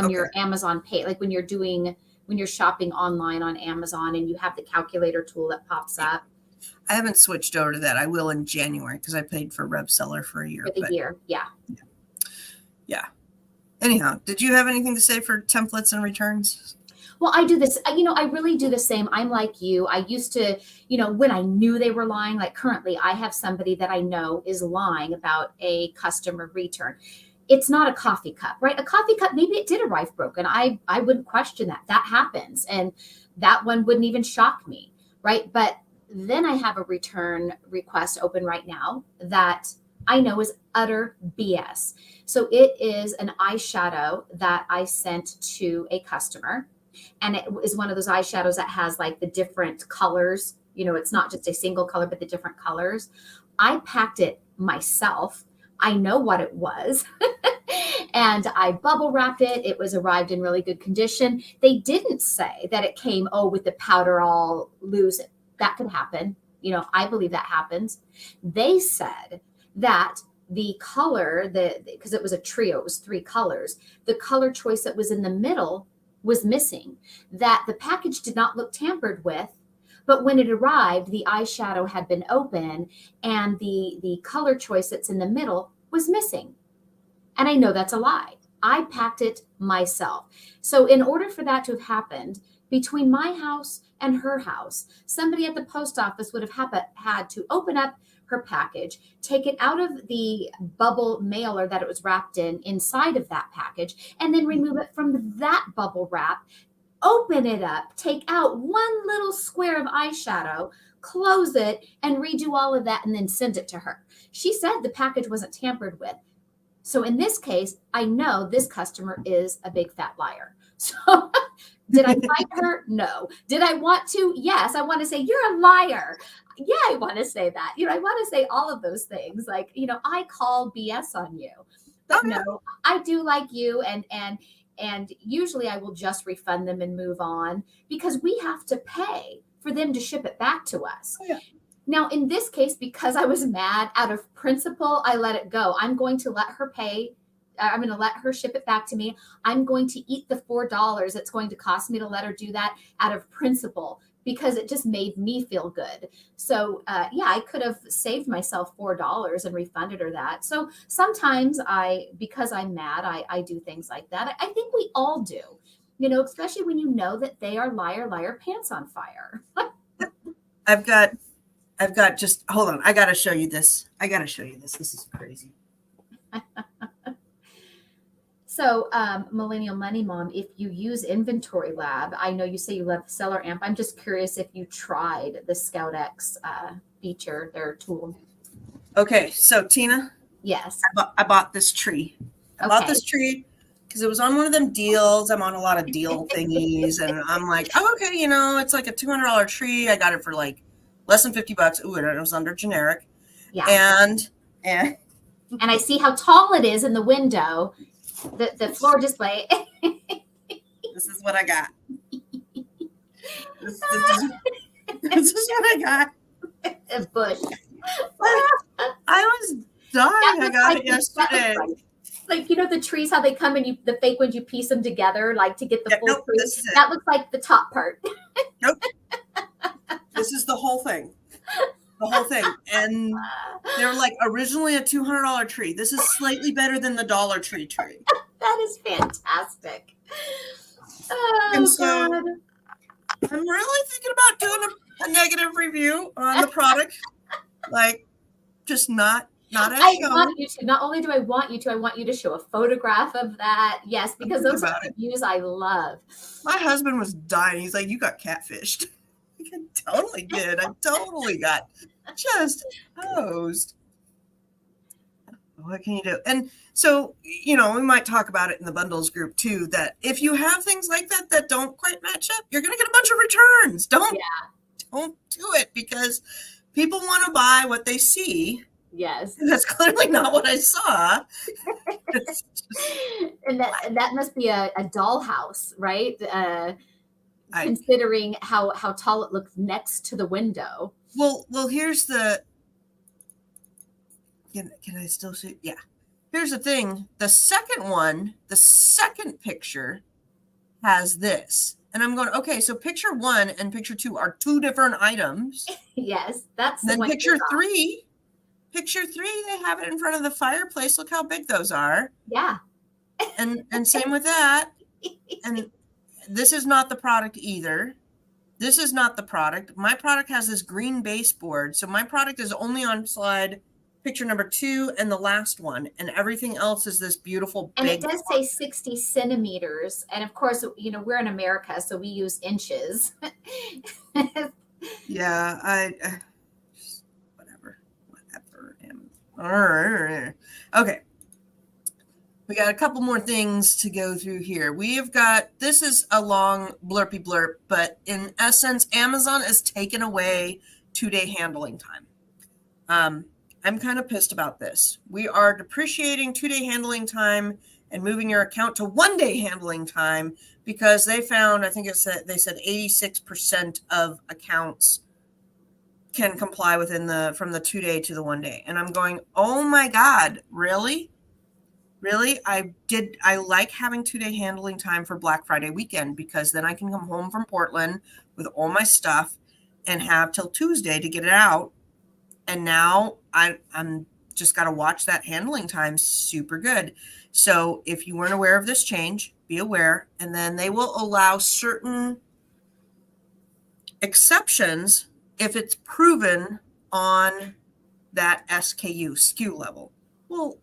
your Amazon pay, like when you're shopping online on Amazon and you have the calculator tool that pops up. I haven't switched over to that. I will in January because I paid for RevSeller for a year. For the year, yeah. Anyhow, did you have anything to say for templates and returns? Well, I do this, I really do the same. I'm like you. I used to, when I knew they were lying, like currently I have somebody that I know is lying about a customer return. It's not a coffee cup, right? A coffee cup, maybe it did arrive broken. I wouldn't question that. That happens. And that one wouldn't even shock me, right? But then I have a return request open right now that I know is utter BS. So it is an eyeshadow that I sent to a customer. And it is one of those eyeshadows that has like the different colors. It's not just a single color, but the different colors. I packed it myself. I know what it was. And I bubble wrapped it. It was arrived in really good condition. They didn't say that it came, with the powder all loose. That could happen. I believe that happens. They said that the color, because it was a trio, it was 3 colors. The color choice that was in the middle was missing, that the package did not look tampered with, but when it arrived, the eyeshadow had been open and the color choice that's in the middle was missing. And I know that's a lie. I packed it myself. So in order for that to have happened, between my house and her house, somebody at the post office would have had to open up her package, take it out of the bubble mailer that it was wrapped inside of that package, and then remove it from that bubble wrap, open it up, take out one little square of eyeshadow, close it, and redo all of that, and then send it to her. She said the package wasn't tampered with. So in this case, I know this customer is a big fat liar. So did I fight her? No. Did I want to? Yes. I want to say, you're a liar. Yeah, I want to say that. I want to say all of those things. Like, I call BS on you. But no, I do like you. And usually I will just refund them and move on because we have to pay for them to ship it back to us. Yeah. Now, in this case, because I was mad out of principle, I let it go. I'm going to let her pay. I'm going to let her ship it back to me. I'm going to eat the $4 it's going to cost me to let her do that out of principle because it just made me feel good. So I could have saved myself $4 and refunded her that. So sometimes because I'm mad, I do things like that. I think we all do, especially when you know that they are liar, pants on fire. I've got just, hold on. I got to show you this. This is crazy. So, Millennial Money Mom, if you use Inventory Lab, I know you say you love Seller Amp. I'm just curious if you tried the Scout X feature, their tool. Okay, so Tina. Yes. I bought this tree. I bought this tree because it was on one of them deals. I'm on a lot of deal thingies, and I'm like, oh, okay, it's like a $200 tree. I got it for like less than $50. Ooh, and it was under generic. Yeah. And I see how tall it is in the window. The floor display. This is what I got. This is what I got. A bush. I was dying. I got it yesterday. Like, you know, the trees, how they come and the fake ones, you piece them together, like to get the full Nope, tree. this is it. That looks like the top part. Nope. This is the whole thing. The whole thing. And they were like originally a $200 tree. This is slightly better than the Dollar Tree tree. That is fantastic. Oh, And so God. I'm really thinking about doing a negative review on the product. Like, just not as I shown. want you to. Not only do I want you to, I want you to show a photograph of that. Yes, because those are reviews I love. My husband was dying. He's like, you got catfished. I totally did. I totally got just hosed. What can you do? And so, you know, we might talk about it in the bundles group too, that if you have things like that don't quite match up, you're going to get a bunch of returns. Don't do it, because people want to buy what they see. Yes. That's clearly not what I saw. And that must be a dollhouse, right? Considering how tall it looks next to the window. Well, here's the. Can I still see? Yeah. Here's the thing. The second picture has this. And I'm going, okay, so picture 1 and picture 2 are 2 different items. Yes, that's then picture 3. Picture 3, they have it in front of the fireplace. Look how big those are. Yeah. And same with that. And this is not the product either. This is not the product. My product has this green baseboard. So my product is only on slide picture number 2 and the last one. And everything else is this beautiful and big. And it does say 60 centimeters. And of course, you know, we're in America, so we use inches. Yeah, whatever. Okay. We got a couple more things to go through here. We have got, this is a long blurpy blurb, but in essence, Amazon has taken away 2-day handling time. I'm kind of pissed about this. We are depreciating 2-day handling time and moving your account to 1-day handling time because they found, I think they said 86% of accounts can comply from the 2-day to the 1-day. And I'm going, oh my God, really? Really? I like having 2-day handling time for Black Friday weekend, because then I can come home from Portland with all my stuff and have till Tuesday to get it out. And now I'm just got to watch that handling time super good. So if you weren't aware of this change, be aware. And then they will allow certain exceptions if it's proven on that SKU level. Well,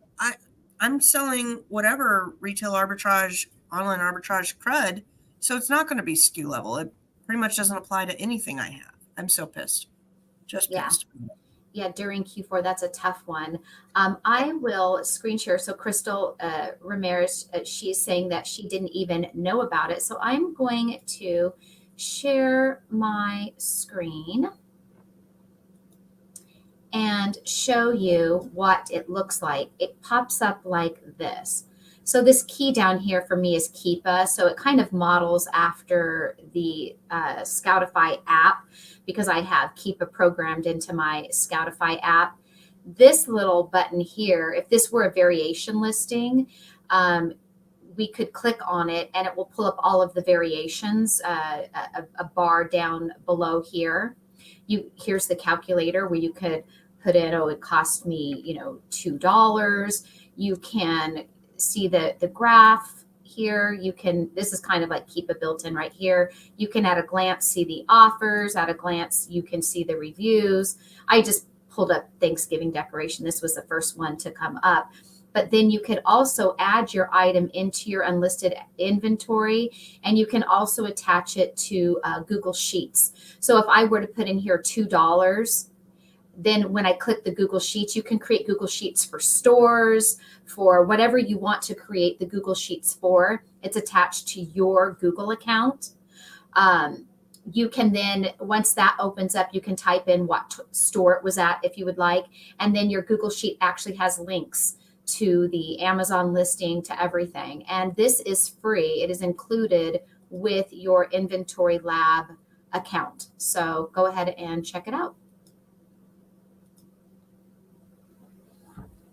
I'm selling whatever retail arbitrage, online arbitrage crud, so it's not going to be SKU level. It pretty much doesn't apply to anything I have. I'm so pissed. Just pissed. Yeah, during Q4, that's a tough one. I will screen share. So Crystal Ramirez, she's saying that she didn't even know about it. So I'm going to share my screen and show you what it looks like. It pops up like this. So this key down here for me is Keepa. So it kind of models after the Scoutify app, because I have Keepa programmed into my Scoutify app. This little button here, if this were a variation listing, we could click on it and it will pull up all of the variations, a bar down below here. Here's the calculator where you could put in, it cost me, $2. You can see the graph here. This is kind of like Keepa built in right here. You can at a glance see the offers. At a glance, you can see the reviews. I just pulled up Thanksgiving decoration. This was the first one to come up. But then you could also add your item into your unlisted inventory, and you can also attach it to Google Sheets. So if I were to put in here $2, then when I click the Google Sheets, you can create Google Sheets for stores, for whatever you want to create the Google Sheets for. It's attached to your Google account. You can then, once that opens up, you can type in what store it was at if you would like. And then your Google Sheet actually has links to the Amazon listing, to everything. And this is free. It is included with your Inventory Lab account. So go ahead and check it out.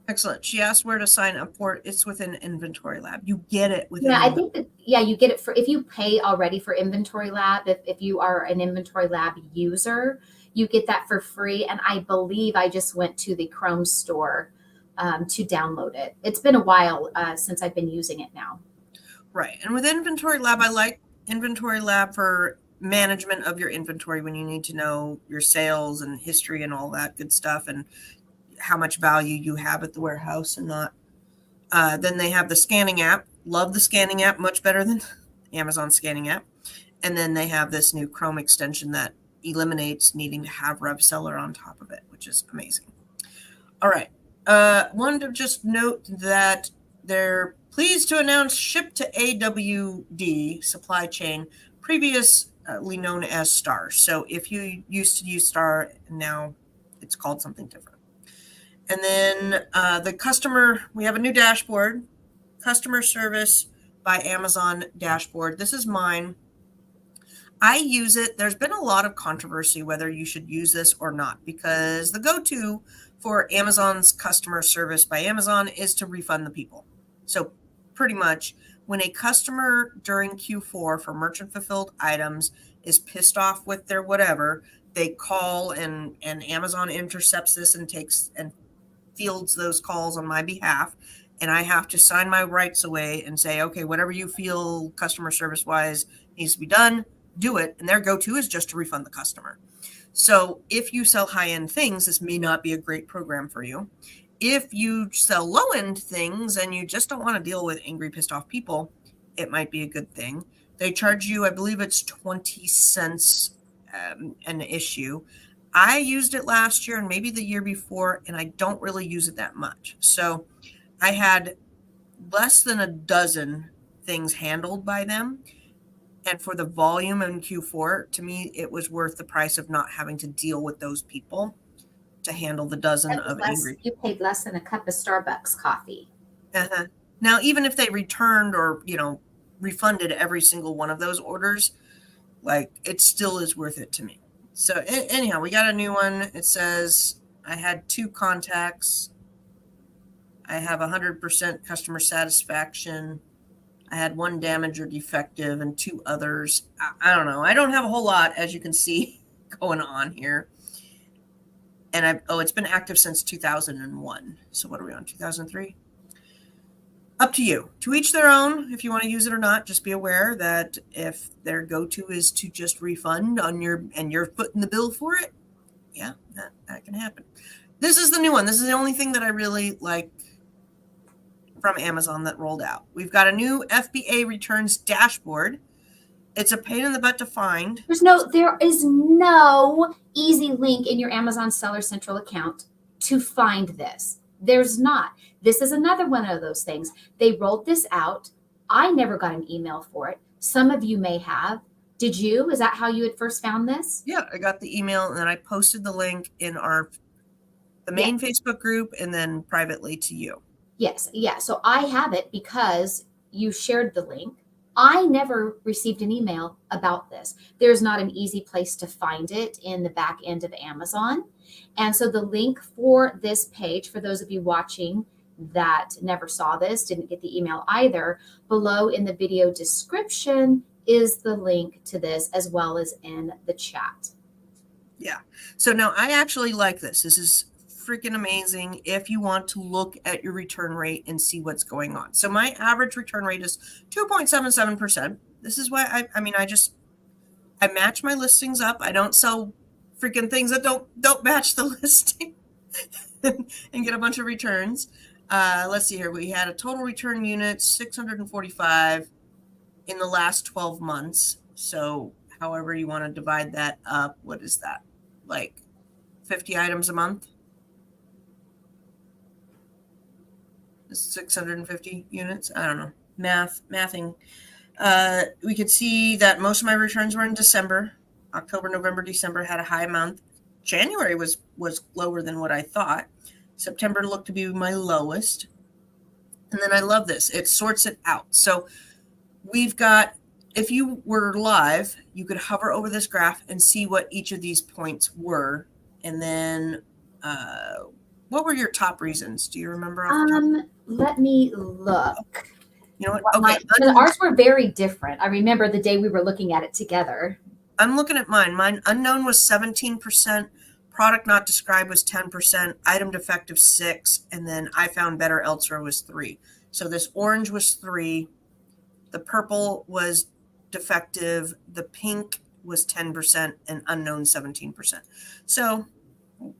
Excellent. She asked where to sign up for it. It's within Inventory Lab. You get it within. Yeah, I think that, yeah, you get it for, if you pay already for Inventory Lab, if you are an Inventory Lab user, you get that for free. And I believe I just went to the Chrome store to download it. It's been a while since I've been using it now. Right. And with Inventory Lab, I like Inventory Lab for management of your inventory when you need to know your sales and history and all that good stuff and how much value you have at the warehouse and not. Then they have the scanning app. Love the scanning app, much better than Amazon scanning app. And then they have this new Chrome extension that eliminates needing to have RevSeller on top of it, which is amazing. All right. Wanted to just note that they're pleased to announce ship to AWD supply chain, previously known as Star. So if you used to use Star, now it's called something different. And then the customer, we have a new dashboard, customer service by Amazon dashboard. This is mine. I use it. There's been a lot of controversy whether you should use this or not, because the go-to for Amazon's customer service by Amazon is to refund the people. So pretty much when a customer during Q4 for merchant fulfilled items is pissed off with their whatever, they call and Amazon intercepts this and takes and fields those calls on my behalf. And I have to sign my rights away and say, okay, whatever you feel customer service wise needs to be done, do it. And their go-to is just to refund the customer. So if you sell high-end things, this may not be a great program for you. If you sell low-end things and you just don't want to deal with angry, pissed off people, it might be a good thing. They charge you, I believe it's 20 cents an issue. I used it last year and maybe the year before, and I don't really use it that much. So I had less than a dozen things handled by them. And for the volume in Q4, to me, it was worth the price of not having to deal with those people to handle the dozen of angry. You paid less than a cup of Starbucks coffee. Uh-huh. Now, even if they returned or, refunded every single one of those orders, like it still is worth it to me. So anyhow, we got a new one. It says I had 2 contacts. I have 100% customer satisfaction. I had 1 damage or defective and 2 others. I don't know. I don't have a whole lot, as you can see, going on here. And it's been active since 2001. So what are we on, 2003? Up to you. To each their own. If you want to use it or not, just be aware that if their go-to is to just refund and you're footing the bill for it, yeah, that can happen. This is the new one. This is the only thing that I really like from Amazon that rolled out. We've got a new FBA returns dashboard. It's a pain in the butt to find. There is no easy link in your Amazon Seller Central account to find this. There's not. This is another one of those things. They rolled this out. I never got an email for it. Some of you may have. Did you? Is that how you had first found this? Yeah, I got the email and then I posted the link in the main Facebook group and then privately to you. Yes. Yeah. So I have it because you shared the link. I never received an email about this. There's not an easy place to find it in the back end of Amazon. And so the link for this page, for those of you watching that never saw this, didn't get the email either, below in the video description is the link to this, as well as in the chat. Yeah. So now I actually like this. This is freaking amazing if you want to look at your return rate and see what's going on. So my average return rate is 2.77%. This is why I match my listings up. I don't sell freaking things that don't match the listing and get a bunch of returns. Let's see here. We had a total return unit 645 in the last 12 months. So however you want to divide that up, what is that? Like 50 items a month? 650 units? I don't know. Mathing. We could see that most of my returns were in December. October, November, December had a high month. January was lower than what I thought. September looked to be my lowest. And then I love this. It sorts it out. So we've got if you were live, you could hover over this graph and see what each of these points were. And then what were your top reasons? Do you remember off the top? Let me look. You know what? What Okay. ours were very different. I remember the day we were looking at it together. I'm looking at mine. Mine unknown was 17%, product not described was 10%, item defective 6, and then I found better elsewhere was 3. So this orange was 3, the purple was defective, the pink was 10%, and unknown 17%. So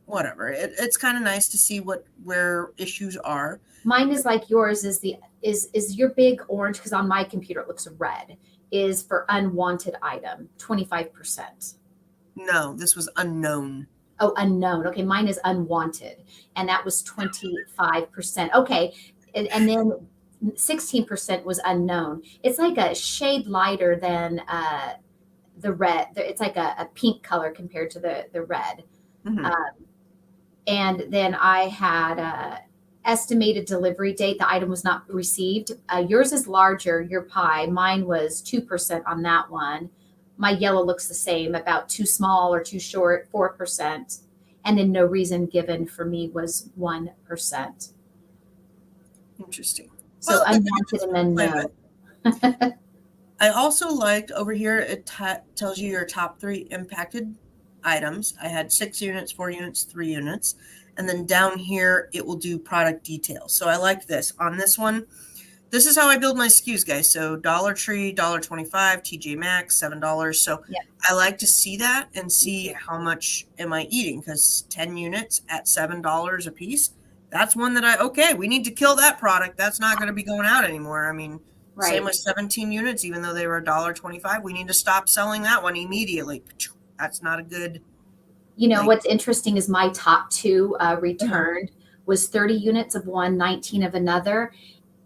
whatever. It's kind of nice to see where issues are. Mine is like yours. Is your big orange, because on my computer it looks red, is for unwanted item 25%. No, this was unknown. Oh, unknown. Okay, mine is unwanted, and that was 25%. Okay, and then 16% was unknown. It's like a shade lighter than the red. It's like a pink color compared to the red. Mm-hmm. And then I had estimated delivery date. The item was not received. Yours is larger, your pie. Mine was 2% on that one. My yellow looks the same, about too small or too short, 4%. And then no reason given for me was 1%. Interesting. So Well, unwanted and then no. I also liked over here, it tells you your top 3 impacted items. I had 6 units, 4 units, 3 units. And then down here, it will do product details. So I like this. On this one, this is how I build my SKUs, guys. So Dollar Tree, $1.25, TJ Maxx, $7. So Yeah. I like to see that and see how much am I eating, because 10 units at $7 a piece, that's one that we need to kill that product. That's not going to be going out anymore. I mean, Right. Same with 17 units, even though they were $1.25, we need to stop selling that one immediately. That's not a good. You know, what's interesting is my top 2 returned was 30 units of one, 19 of another.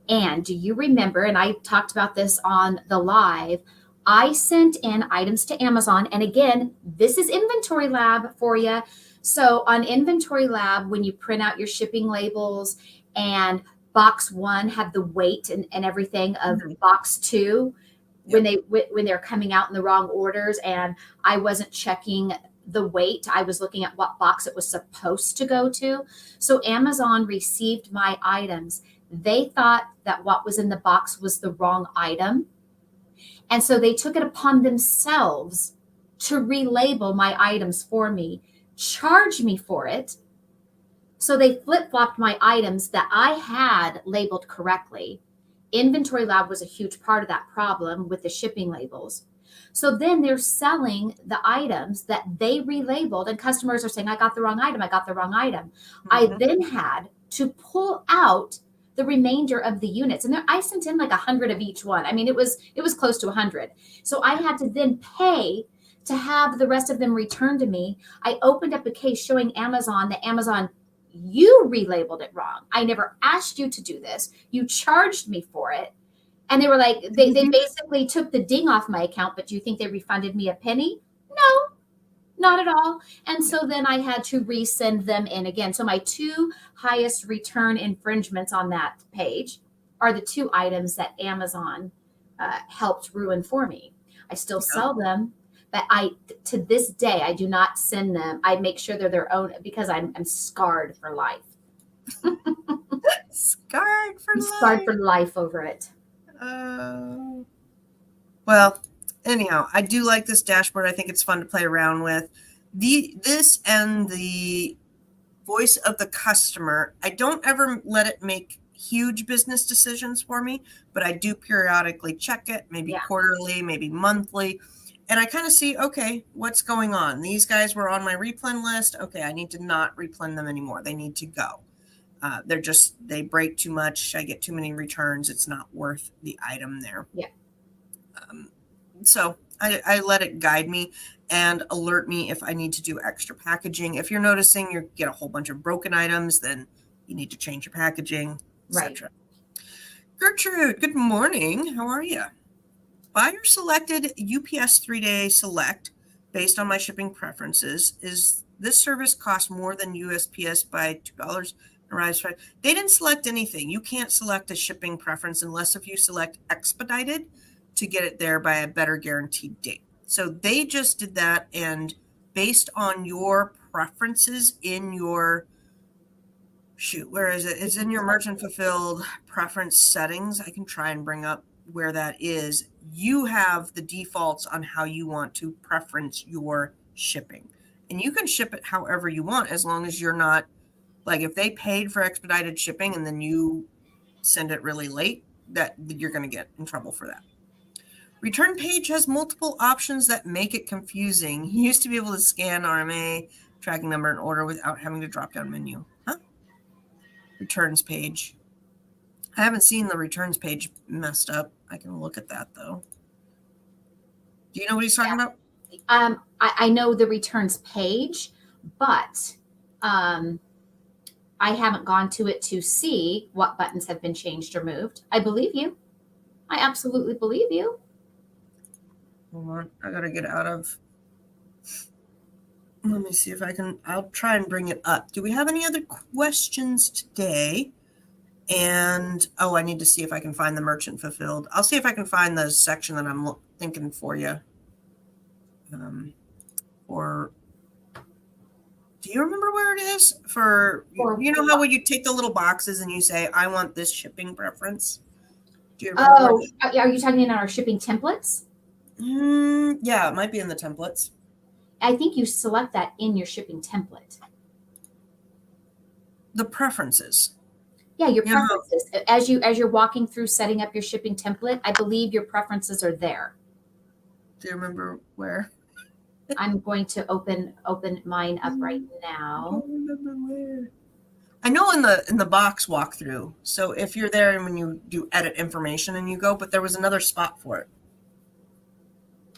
And do you remember, and I talked about this on the live, I sent in items to Amazon. And again, this is Inventory Lab for you. So on Inventory Lab, when you print out your shipping labels and box 1 had the weight and everything of box 2, when they're coming out in the wrong orders, and I wasn't checking the weight, I was looking at what box it was supposed to go to. So Amazon received my items. They thought that what was in the box was the wrong item. And so they took it upon themselves to relabel my items for me, charge me for it. So they flip-flopped my items that I had labeled correctly. Inventory Lab was a huge part of that problem with the shipping labels. So then they're selling the items that they relabeled, and customers are saying, I got the wrong item. I got the wrong item. I then had to pull out the remainder of the units. And I sent in like 100 of each one. I mean, it was close to 100. So I had to then pay to have the rest of them returned to me. I opened up a case showing Amazon that Amazon, you relabeled it wrong. I never asked you to do this. You charged me for it. And they were like, they basically took the ding off my account, but do you think they refunded me a penny? No, not at all. And so then I had to resend them in again. So my 2 highest return infringements on that page are the 2 items that Amazon helped ruin for me. I still sell them, but to this day, I do not send them. I make sure they're their own, because I'm scarred for life. Scarred for life over it. Well, anyhow, I do like this dashboard. I think it's fun to play around with. This and the voice of the customer, I don't ever let it make huge business decisions for me, but I do periodically check it, maybe quarterly, maybe monthly. And I kind of see, okay, what's going on? These guys were on my replen list. Okay, I need to not replen them anymore. They need to go. They break too much. I get too many returns. It's not worth the item there. Yeah. So I let it guide me and alert me if I need to do extra packaging. If you're noticing you get a whole bunch of broken items, then you need to change your packaging, etc. Gertrude, good morning. How are you? Buyer selected UPS 3-day select based on my shipping preferences. Is this service cost more than USPS by $2? They didn't select anything. You can't select a shipping preference unless if you select expedited. to get it there by a better guaranteed date. So they just did that, and based on your preferences in your where is it? It's in your merchant fulfilled preference settings. I can try and bring up where that is. You have the defaults on how you want to preference your shipping, and you can ship it however you want, as long as you're not like, if they paid for expedited shipping and then you send it really late, that you're going to get in trouble for that. Return page has multiple options that make it confusing. You used to be able to scan RMA, tracking number, and order without having to drop down menu. Huh? Returns page. I haven't seen the returns page messed up. I can look at that though. Do you know what he's talking about? I know the returns page, but I haven't gone to it to see what buttons have been changed or moved. I believe you. I absolutely believe you. Hold on. I got to get out of. Let me see if I can. I'll try and bring it up. Do we have any other questions today? And, I need to see if I can find the merchant fulfilled. I'll see if I can find the section that I'm thinking for you. Or do you remember where it is? You know how when you take the little boxes and you say, I want this shipping preference? Do you remember? Are you talking about our shipping templates? Yeah, it might be in the templates. I think you select that in your shipping template. The preferences. Yeah, your preferences. As you're walking through setting up your shipping template, I believe your preferences are there. Do you remember where? I'm going to open mine up right now. I don't remember where. I know in the box walkthrough. So if you're there and when you do edit information and you go, but there was another spot for it.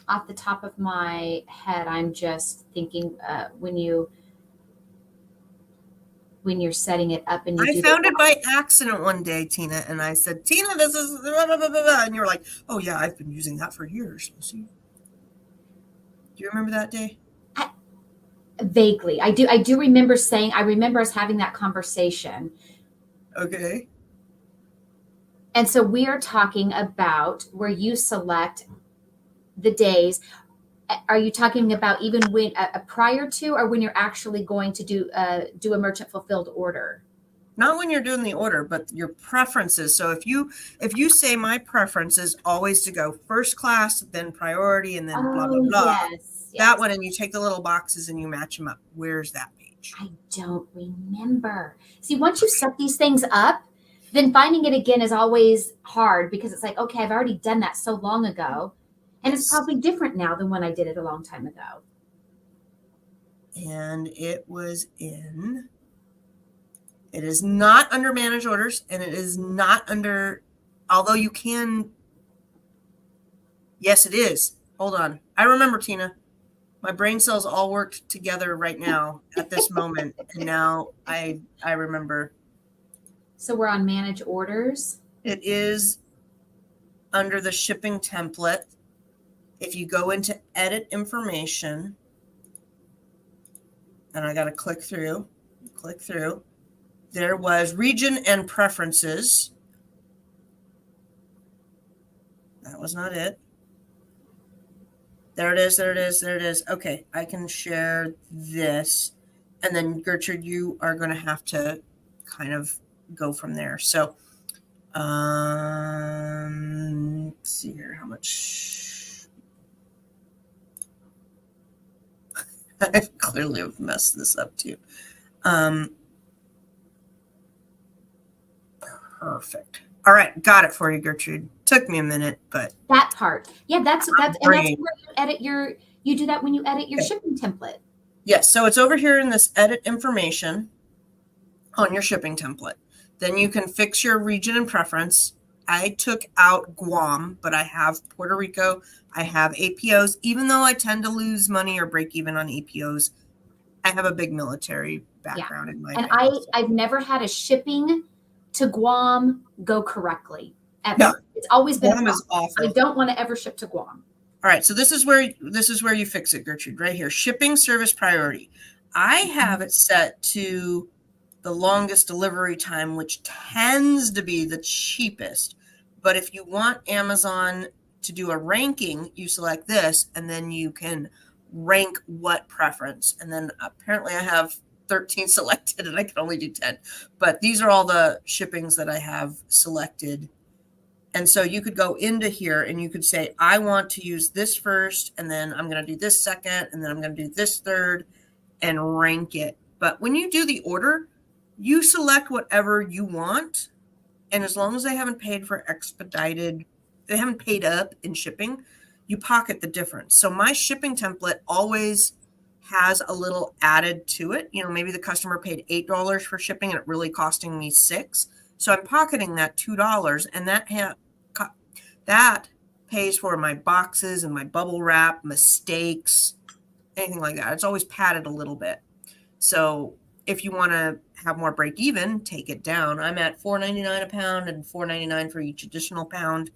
Off the top of my head, I'm just thinking when you're setting it up and I found it by accident one day, Tina, and I said, Tina, this is blah, blah, blah, blah. And you were like, oh yeah, I've been using that for years. See? Do you remember that day? Vaguely. I do remember saying, I remember us having that conversation. Okay. And so we are talking about where you select the days. Are you talking about even when prior to, or when you're actually going to do a merchant fulfilled order? Not when you're doing the order, but your preferences. So if you say my preference is always to go first class, then priority, and then blah, blah, blah. Yes. That one, and you take the little boxes and you match them up. Where's that page? I don't remember. See, once you set these things up, then finding it again is always hard, because it's like, okay, I've already done that so long ago. And it's probably different now than when I did it a long time ago. And it is not under manage orders, and it is not under, although you can, yes, it is. Hold on. I remember, Tina. My brain cells all worked together right now at this moment. And now I remember. So we're on manage orders. It is under the shipping template. If you go into edit information, and I got to click through, there was region and preferences. That was not it. There it is. Okay, I can share this. And then Gertrude, you are going to have to kind of go from there. So let's see here, how much. I clearly have messed this up too. Perfect. All right, got it for you, Gertrude. Took me a minute, but that part, yeah, that's where you edit you do that when you edit your shipping template. Yes, so it's over here in this edit information on your shipping template. Then you can fix your region and preference. I took out Guam, but I have Puerto Rico. I have APOs. Even though I tend to lose money or break even on APOs, I have a big military background in my and family. I've never had a shipping to Guam go correctly. Ever. No, it's always been Guam is awful. I don't want to ever ship to Guam. All right, so this is where you fix it, Gertrude, right here. Shipping service priority. I have it set to the longest delivery time, which tends to be the cheapest. But if you want Amazon to do a ranking, you select this, and then you can rank what preference. And then apparently I have 13 selected and I can only do 10. But these are all the shippings that I have selected. And so you could go into here and you could say, I want to use this first, and then I'm going to do this second, and then I'm going to do this third, and rank it. But when you do the order, you select whatever you want. And as long as they haven't paid for expedited, they haven't paid up in shipping, you pocket the difference. So my shipping template always has a little added to it. You know, maybe the customer paid $8 for shipping and it really costing me $6. So I'm pocketing that $2, and that pays for my boxes and my bubble wrap, mistakes, anything like that. It's always padded a little bit. So if you want to have more break even, take it down. I'm at $4.99 a pound and $4.99 for each additional pound.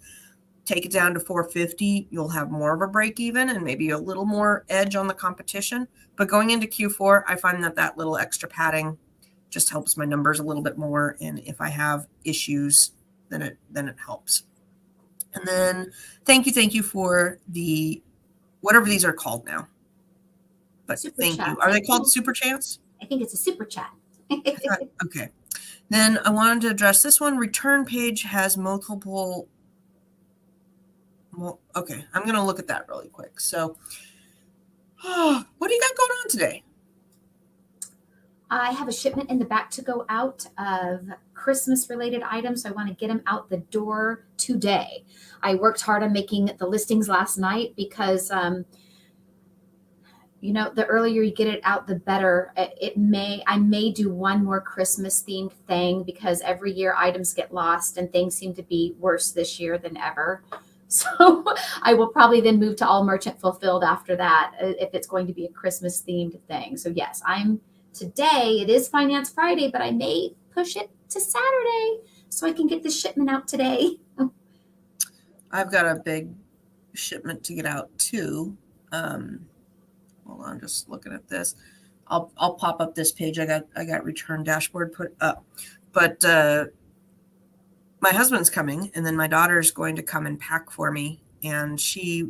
Take it down to $4.50. You'll have more of a break even and maybe a little more edge on the competition. But going into Q4, I find that little extra padding just helps my numbers a little bit more. And if I have issues, then it helps. And then thank you for the whatever these are called now. But Super thank chats. you. Are they called super chats? I think it's a super chat. Okay. Then I wanted to address this one. Return page has multiple. Well, okay, I'm going to look at that really quick. So, what do you got going on today? I have a shipment in the back to go out of Christmas related items. So I want to get them out the door today. I worked hard on making the listings last night because, you know, the earlier you get it out, the better. I may do one more Christmas themed thing because every year items get lost and things seem to be worse this year than ever. So I will probably then move to all merchant fulfilled after that if it's going to be a Christmas themed thing. So yes, today it is Finance Friday, but I may push it to Saturday so I can get the shipment out today. I've got a big shipment to get out too. Hold on, just looking at this. I'll pop up this page. I got return dashboard put up, but my husband's coming, and then my daughter's going to come and pack for me, and she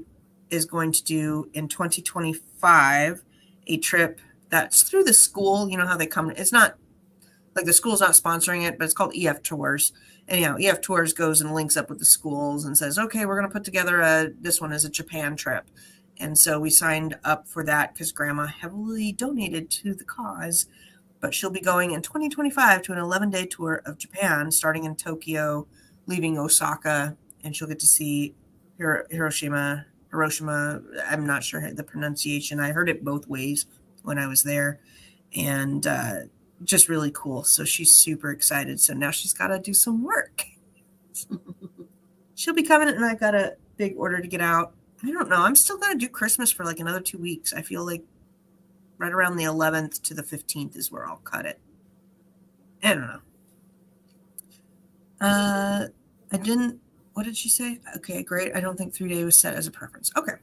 is going to do in 2025 a trip that's through the school. You know how they come. It's not like the school's not sponsoring it, but it's called EF Tours. Anyhow, EF Tours goes and links up with the schools and says, okay, we're going to put together this one as a Japan trip. And so we signed up for that because Grandma heavily donated to the cause. But she'll be going in 2025 to an 11-day tour of Japan, starting in Tokyo, leaving Osaka, and she'll get to see Hiroshima. I'm not sure the pronunciation. I heard it both ways when I was there, and just really cool. So she's super excited. So now she's got to do some work. She'll be coming, and I've got a big order to get out. I don't know. I'm still going to do Christmas for like another 2 weeks. I feel like right around the 11th to the 15th is where I'll cut it. I don't know. What did she say? Okay, great. I don't think 3-day was set as a preference. Okay.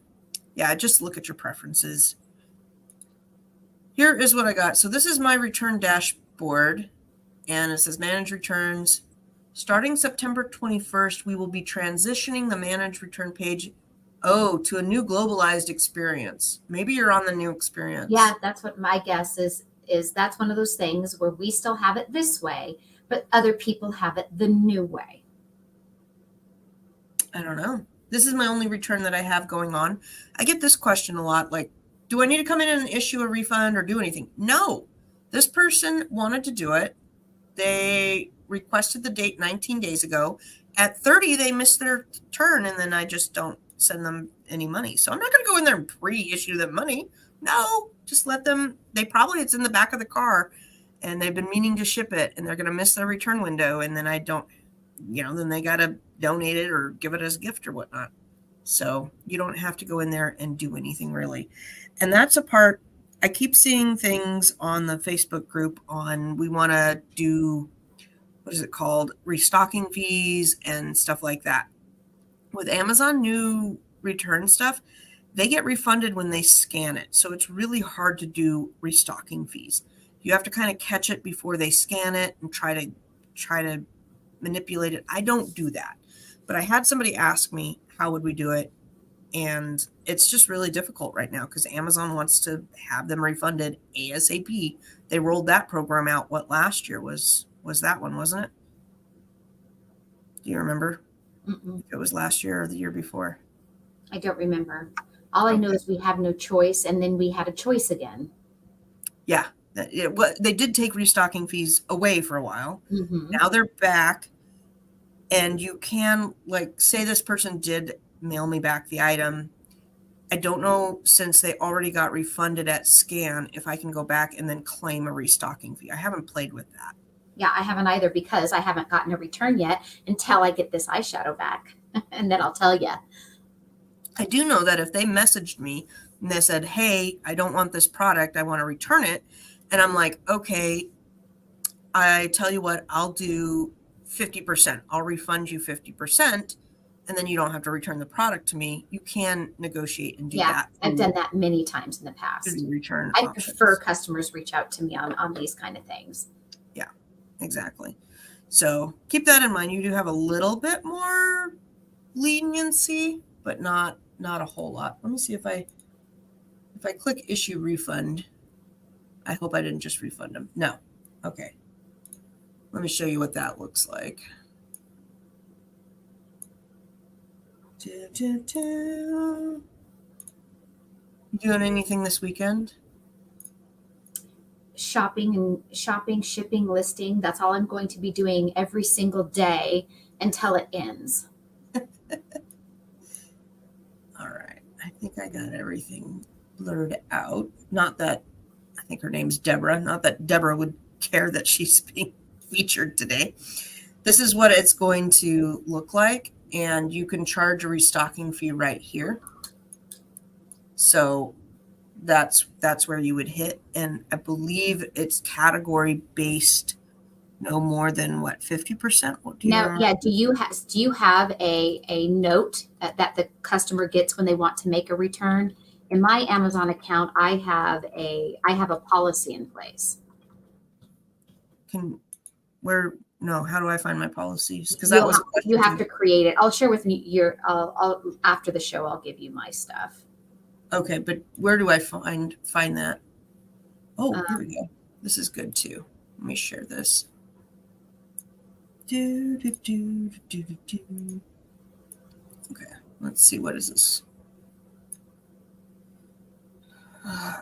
Yeah, just look at your preferences. Here is what I got. So this is my return dashboard, and it says manage returns. Starting September 21st, we will be transitioning the manage return page to a new globalized experience. Maybe you're on the new experience. Yeah, that's what my guess is that's one of those things where we still have it this way, but other people have it the new way. I don't know. This is my only return that I have going on. I get this question a lot, like, do I need to come in and issue a refund or do anything? No. This person wanted to do it. They requested the date 19 days ago. At 30, they missed their turn, and then I just don't send them any money. So I'm not going to go in there and pre-issue them money. No, just let them. It's in the back of the car, and they've been meaning to ship it, and they're going to miss their return window, and then I don't, then they got to donate it or give it as a gift or whatnot. So you don't have to go in there and do anything really. And that's a part. I keep seeing things on the Facebook group we want to do, what is it called? Restocking fees and stuff like that. With Amazon new return stuff, they get refunded when they scan it. So it's really hard to do restocking fees. You have to kind of catch it before they scan it and try to manipulate it. I don't do that. But I had somebody ask me, how would we do it? And it's just really difficult right now because Amazon wants to have them refunded ASAP. They rolled that program out. What last year was that one, wasn't it? Do you remember? Mm-mm. If it was last year or the year before? I don't remember. All I know is we have no choice, and then we had a choice again. Yeah. They did take restocking fees away for a while. Mm-hmm. Now they're back. And you can, like, say this person did mail me back the item. I don't know, since they already got refunded at scan, if I can go back and then claim a restocking fee. I haven't played with that. Yeah, I haven't either because I haven't gotten a return yet until I get this eyeshadow back. And then I'll tell you. I do know that if they messaged me and they said, hey, I don't want this product, I want to return it. And I'm like, okay, I tell you what, I'll do 50%. I'll refund you 50%. And then you don't have to return the product to me. You can negotiate and do Yeah, that. I've done that many times in the through past. the return I options. prefer customers reach out to me on these kind of things. Yeah, exactly. So keep that in mind. You do have a little bit more leniency, but not a whole lot. Let me see if I click issue refund. I hope I didn't just refund them. No. Okay. Let me show you what that looks like. You doing anything this weekend? Shopping, shipping, listing. That's all I'm going to be doing every single day until it ends. All right. I think I got everything blurred out. Not that I think her name's Deborah. Not that Deborah would care that she's being featured today. This is what it's going to look like, and you can charge a restocking fee right here. So that's where you would hit, and I believe it's category based, no more than what, 50%. Now, yeah, do you have a note that the customer gets when they want to make a return? In my Amazon account, I have a policy in place. How do I find my policies? Because you have to create it. I'll share with you I'll after the show. I'll give you my stuff. Okay, but where do I find that? Oh, here we go. This is good too. Let me share this. Okay, let's see. What is this?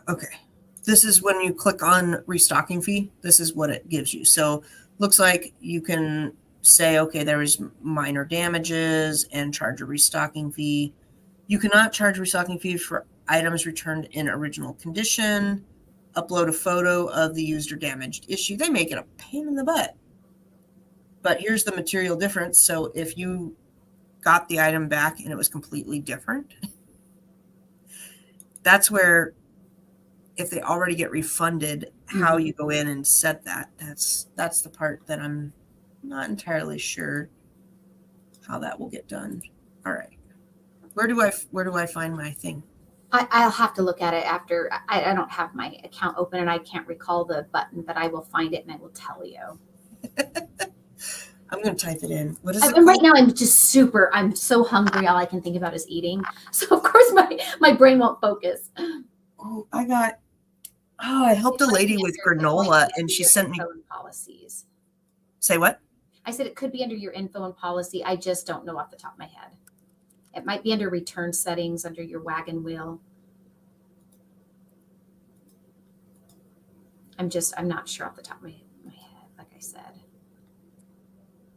Okay, this is when you click on restocking fee. This is what it gives you. So looks like you can say, okay, there is minor damages and charge a restocking fee. You cannot charge restocking fee for items returned in original condition. Upload a photo of the used or damaged issue. They make it a pain in the butt. But here's the material difference. So if you got the item back and it was completely different, that's where, if they already get refunded, how you go in and set that. That's the part that I'm not entirely sure how that will get done. All right. Where do I find my thing? I'll have to look at it after. I don't have my account open and I can't recall the button, but I will find it and I will tell you. I'm going to type it in. What is it? And right now I'm so hungry. All I can think about is eating. So of course my brain won't focus. Oh, I helped a lady with granola and she sent me policies. Say what? I said it could be under your info and policy. I just don't know off the top of my head. It might be under return settings, under your wagon wheel. I'm not sure off the top of my head, like I said.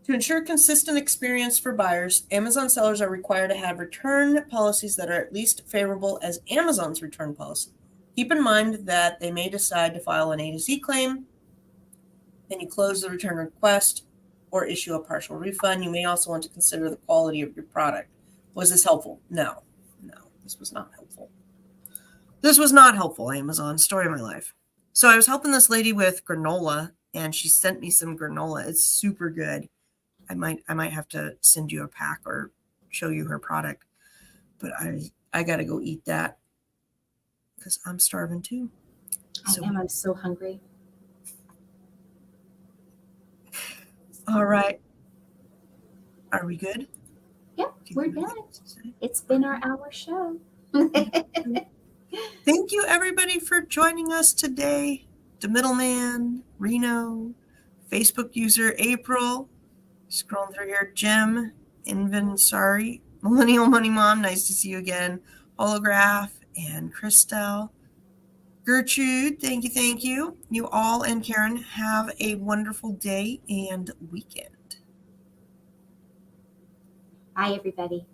To ensure consistent experience for buyers, Amazon sellers are required to have return policies that are at least favorable as Amazon's return policy. Keep in mind that they may decide to file an A to Z claim, then you close the return request or issue a partial refund. You may also want to consider the quality of your product. Was this helpful? No, this was not helpful. This was not helpful, Amazon. Story of my life. So I was helping this lady with granola, and she sent me some granola. It's super good. I might have to send you a pack or show you her product, but I got to go eat that because I'm starving too. I'm so hungry. All right. Are we good? Yep. Do you We're have anything done. else to say? It's been our hour show. Thank you, everybody, for joining us today. The middleman, Reno, Facebook user April, scrolling through here, Jim, Invin, sorry, Millennial Money Mom, nice to see you again, Holograph, and Christelle. Gertrude, thank you, thank you. You all and Karen have a wonderful day and weekend. Bye, everybody.